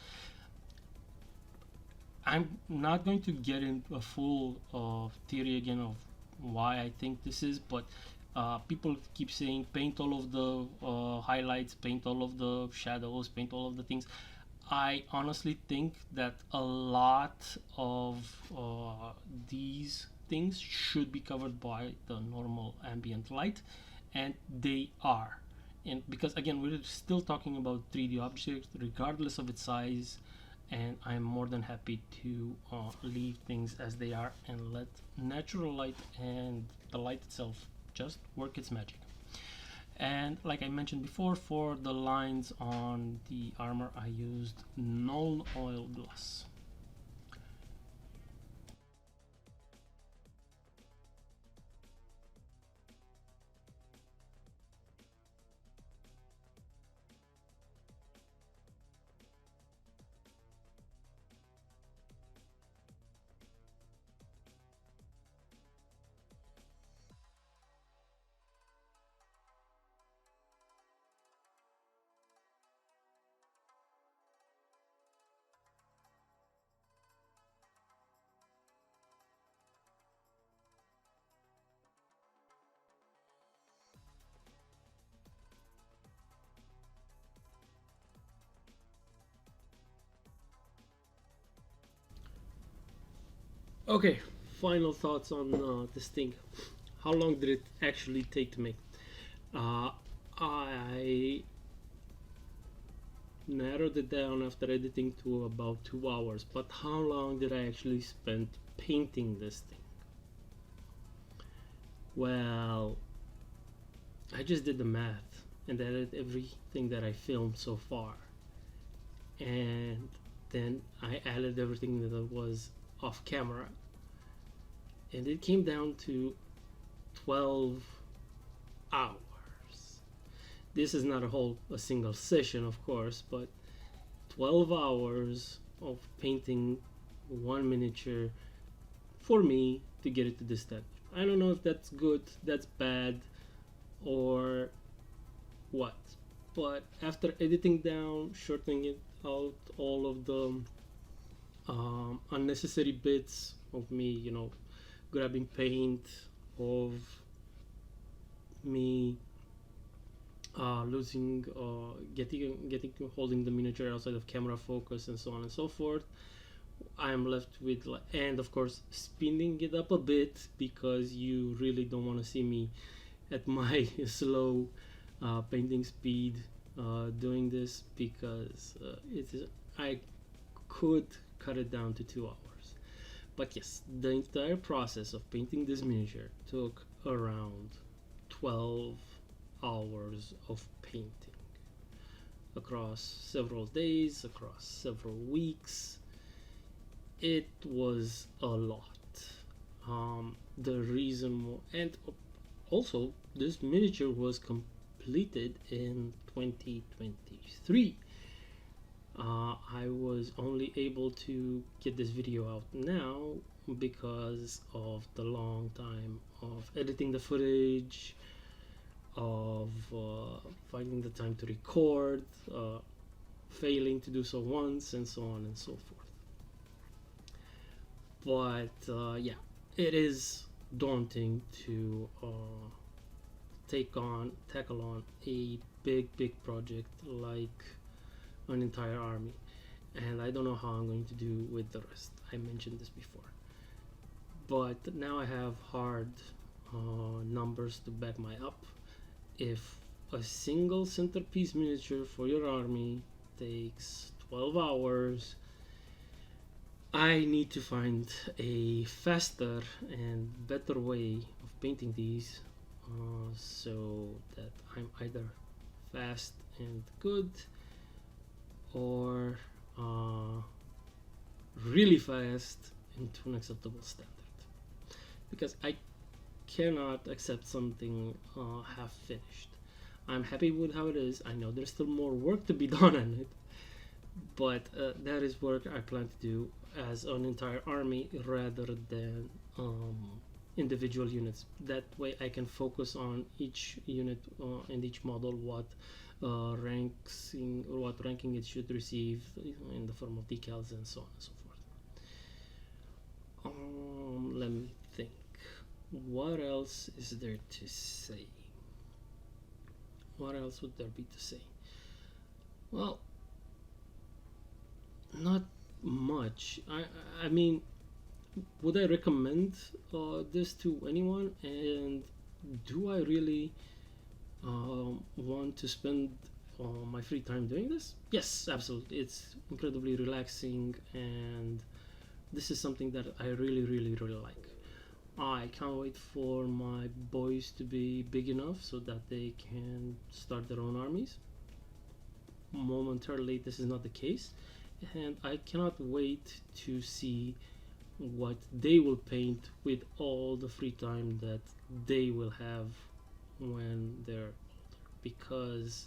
Speaker 1: I'm not going to get into a full theory again of why I think this is, but people keep saying paint all of the highlights, paint all of the shadows, paint all of the things. I honestly think that a lot of these things should be covered by the normal ambient light, and they are. And because again, we're still talking about 3D objects regardless of its size, and I'm more than happy to leave things as they are and let natural light and the light itself just work its magic. And like I mentioned before, for the lines on the armor I used null oil gloss. Okay, final thoughts on this thing. how long did it actually take to make? I narrowed it down after editing to about 2 hours, but how long did I actually spend painting this thing? Well, I just did the math and edited everything that I filmed so far, and then I added everything that was off camera, and it came down to 12 hours. This is not a single session, of course, but 12 hours of painting one miniature for me to get it to this step. I don't know if that's good, that's bad, or what, but after editing down, shortening it out, all of the unnecessary bits of me, you know, grabbing paint, of me losing, holding the miniature outside of camera focus, and so on and so forth, I'm left with, and of course speeding it up a bit, because you really don't want to see me at my slow painting speed doing this, because I could cut it down to 2 hours. But yes, the entire process of painting this miniature took around 12 hours of painting across several days, across several weeks. It was a lot. The reason, and also this miniature was completed in 2023. I was only able to get this video out now because of the long time of editing the footage, of finding the time to record, failing to do so once, and so on and so forth. But yeah, it is daunting to tackle on a big project like an entire army, and I don't know how I'm going to do with the rest. I mentioned this before, but now I have hard numbers to back my up. If a single centerpiece miniature for your army takes 12 hours, I need to find a faster and better way of painting these, so that I'm either fast and good, or really fast and to an acceptable standard, because I cannot accept something half finished. I'm happy with how it is. I know there's still more work to be done on it, but that is work I plan to do as an entire army rather than individual units. That way I can focus on each unit and each model, what ranking it should receive in the form of decals and so on and so forth. Let me think. What else is there to say? What else would there be to say? Well, not much. I mean, would I recommend this to anyone? And do I really want to spend my free time doing this? Yes, absolutely. It's incredibly relaxing, and this is something that I really like. I can't wait for my boys to be big enough so that they can start their own armies. Momentarily, this is not the case, and I cannot wait to see what they will paint with all the free time that they will have when they're older, because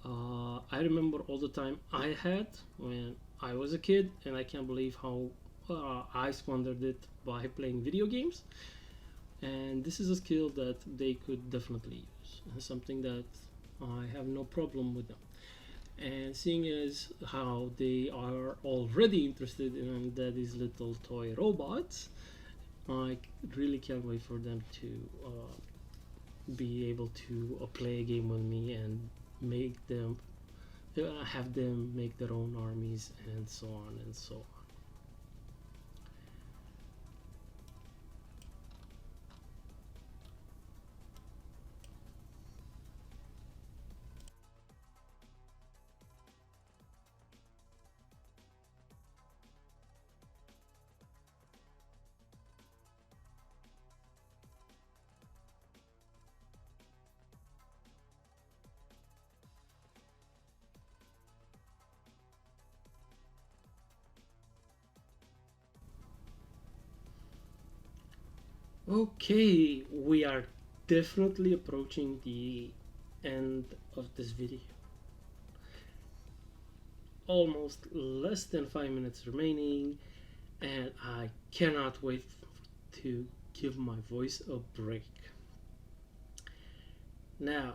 Speaker 1: I remember all the time I had when I was a kid, and I can't believe how I squandered it by playing video games. And this is a skill that they could definitely use, and something that I have no problem with them. And seeing as how they are already interested in Daddy's little toy robots, I really can't wait for them to be able to play a game with me and make them have them make their own armies, and so on and so on. Okay, we are definitely approaching the end of this video. Almost less than 5 minutes remaining, and I cannot wait to give my voice a break. Now,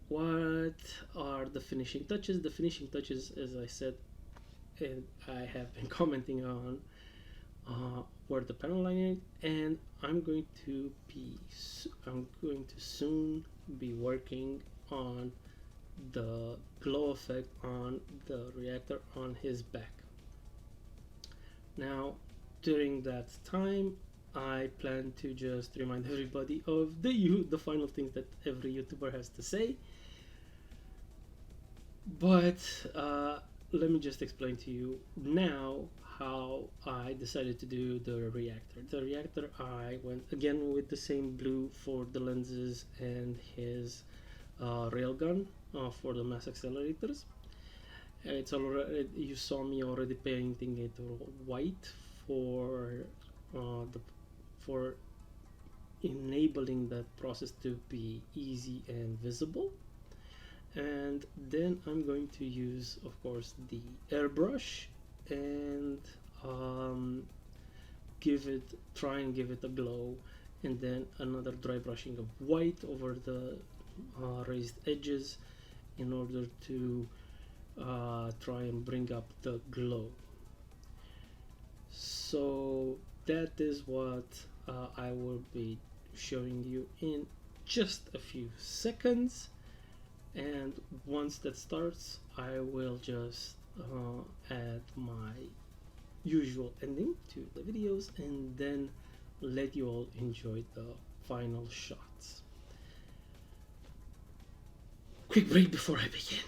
Speaker 1: what are the finishing touches? The finishing touches, as I said, and I have been commenting on, were the panel lining, and I'm going to soon be working on the glow effect on the reactor on his back. Now, during that time, I plan to just remind everybody of the final things that every YouTuber has to say. But let me just explain to you now how I decided to do the reactor. The reactor, I went again with the same blue for the lenses and his railgun for the mass accelerators. It's already, you saw me already painting it white for for enabling that process to be easy and visible. And then I'm going to use, of course, the airbrush and try and give it a glow, and then another dry brushing of white over the raised edges in order to try and bring up the glow. So that is what I will be showing you in just a few seconds, and once that starts I will just add my usual ending to the videos and then let you all enjoy the final shots. Quick break before I begin.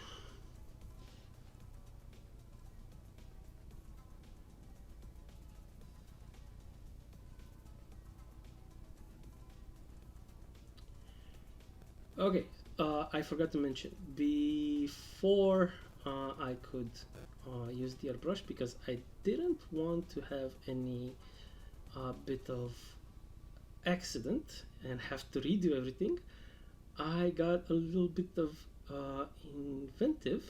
Speaker 1: Okay, I forgot to mention, before I could use the airbrush, because I didn't want to have any bit of accident and have to redo everything, I got a little bit of inventive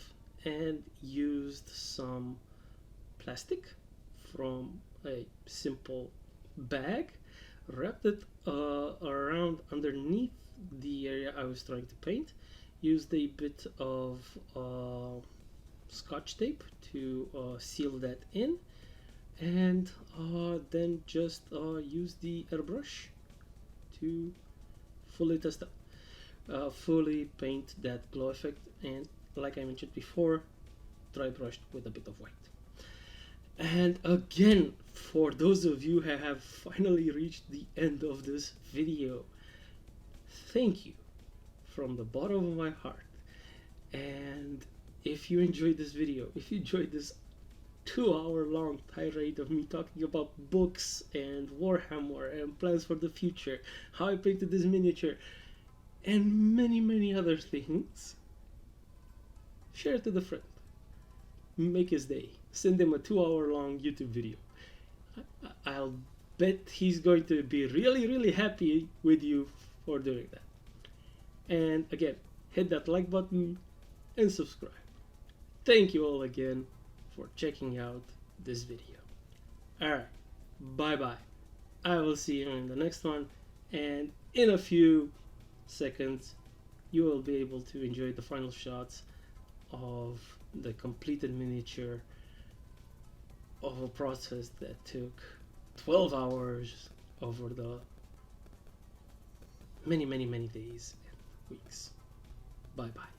Speaker 1: and used some plastic from a simple bag, wrapped it around underneath the area I was trying to paint, used a bit of scotch tape to seal that in, and then just use the airbrush to fully test out, fully paint that glow effect, and like I mentioned before, dry brushed with a bit of white. And again, for those of you who have finally reached the end of this video, thank you from the bottom of my heart. And if you enjoyed this video, if you enjoyed this 2-hour long tirade of me talking about books and Warhammer and plans for the future, how I painted this miniature, and many other things, share it with a friend. Make his day. Send him a 2-hour long YouTube video. I'll bet he's going to be really happy with you for doing that. And again, hit that like button and subscribe. Thank you all again for checking out this video. Alright, bye bye. I will see you in the next one, and in a few seconds you will be able to enjoy the final shots of the completed miniature of a process that took 12 hours over the many days and weeks. Bye bye.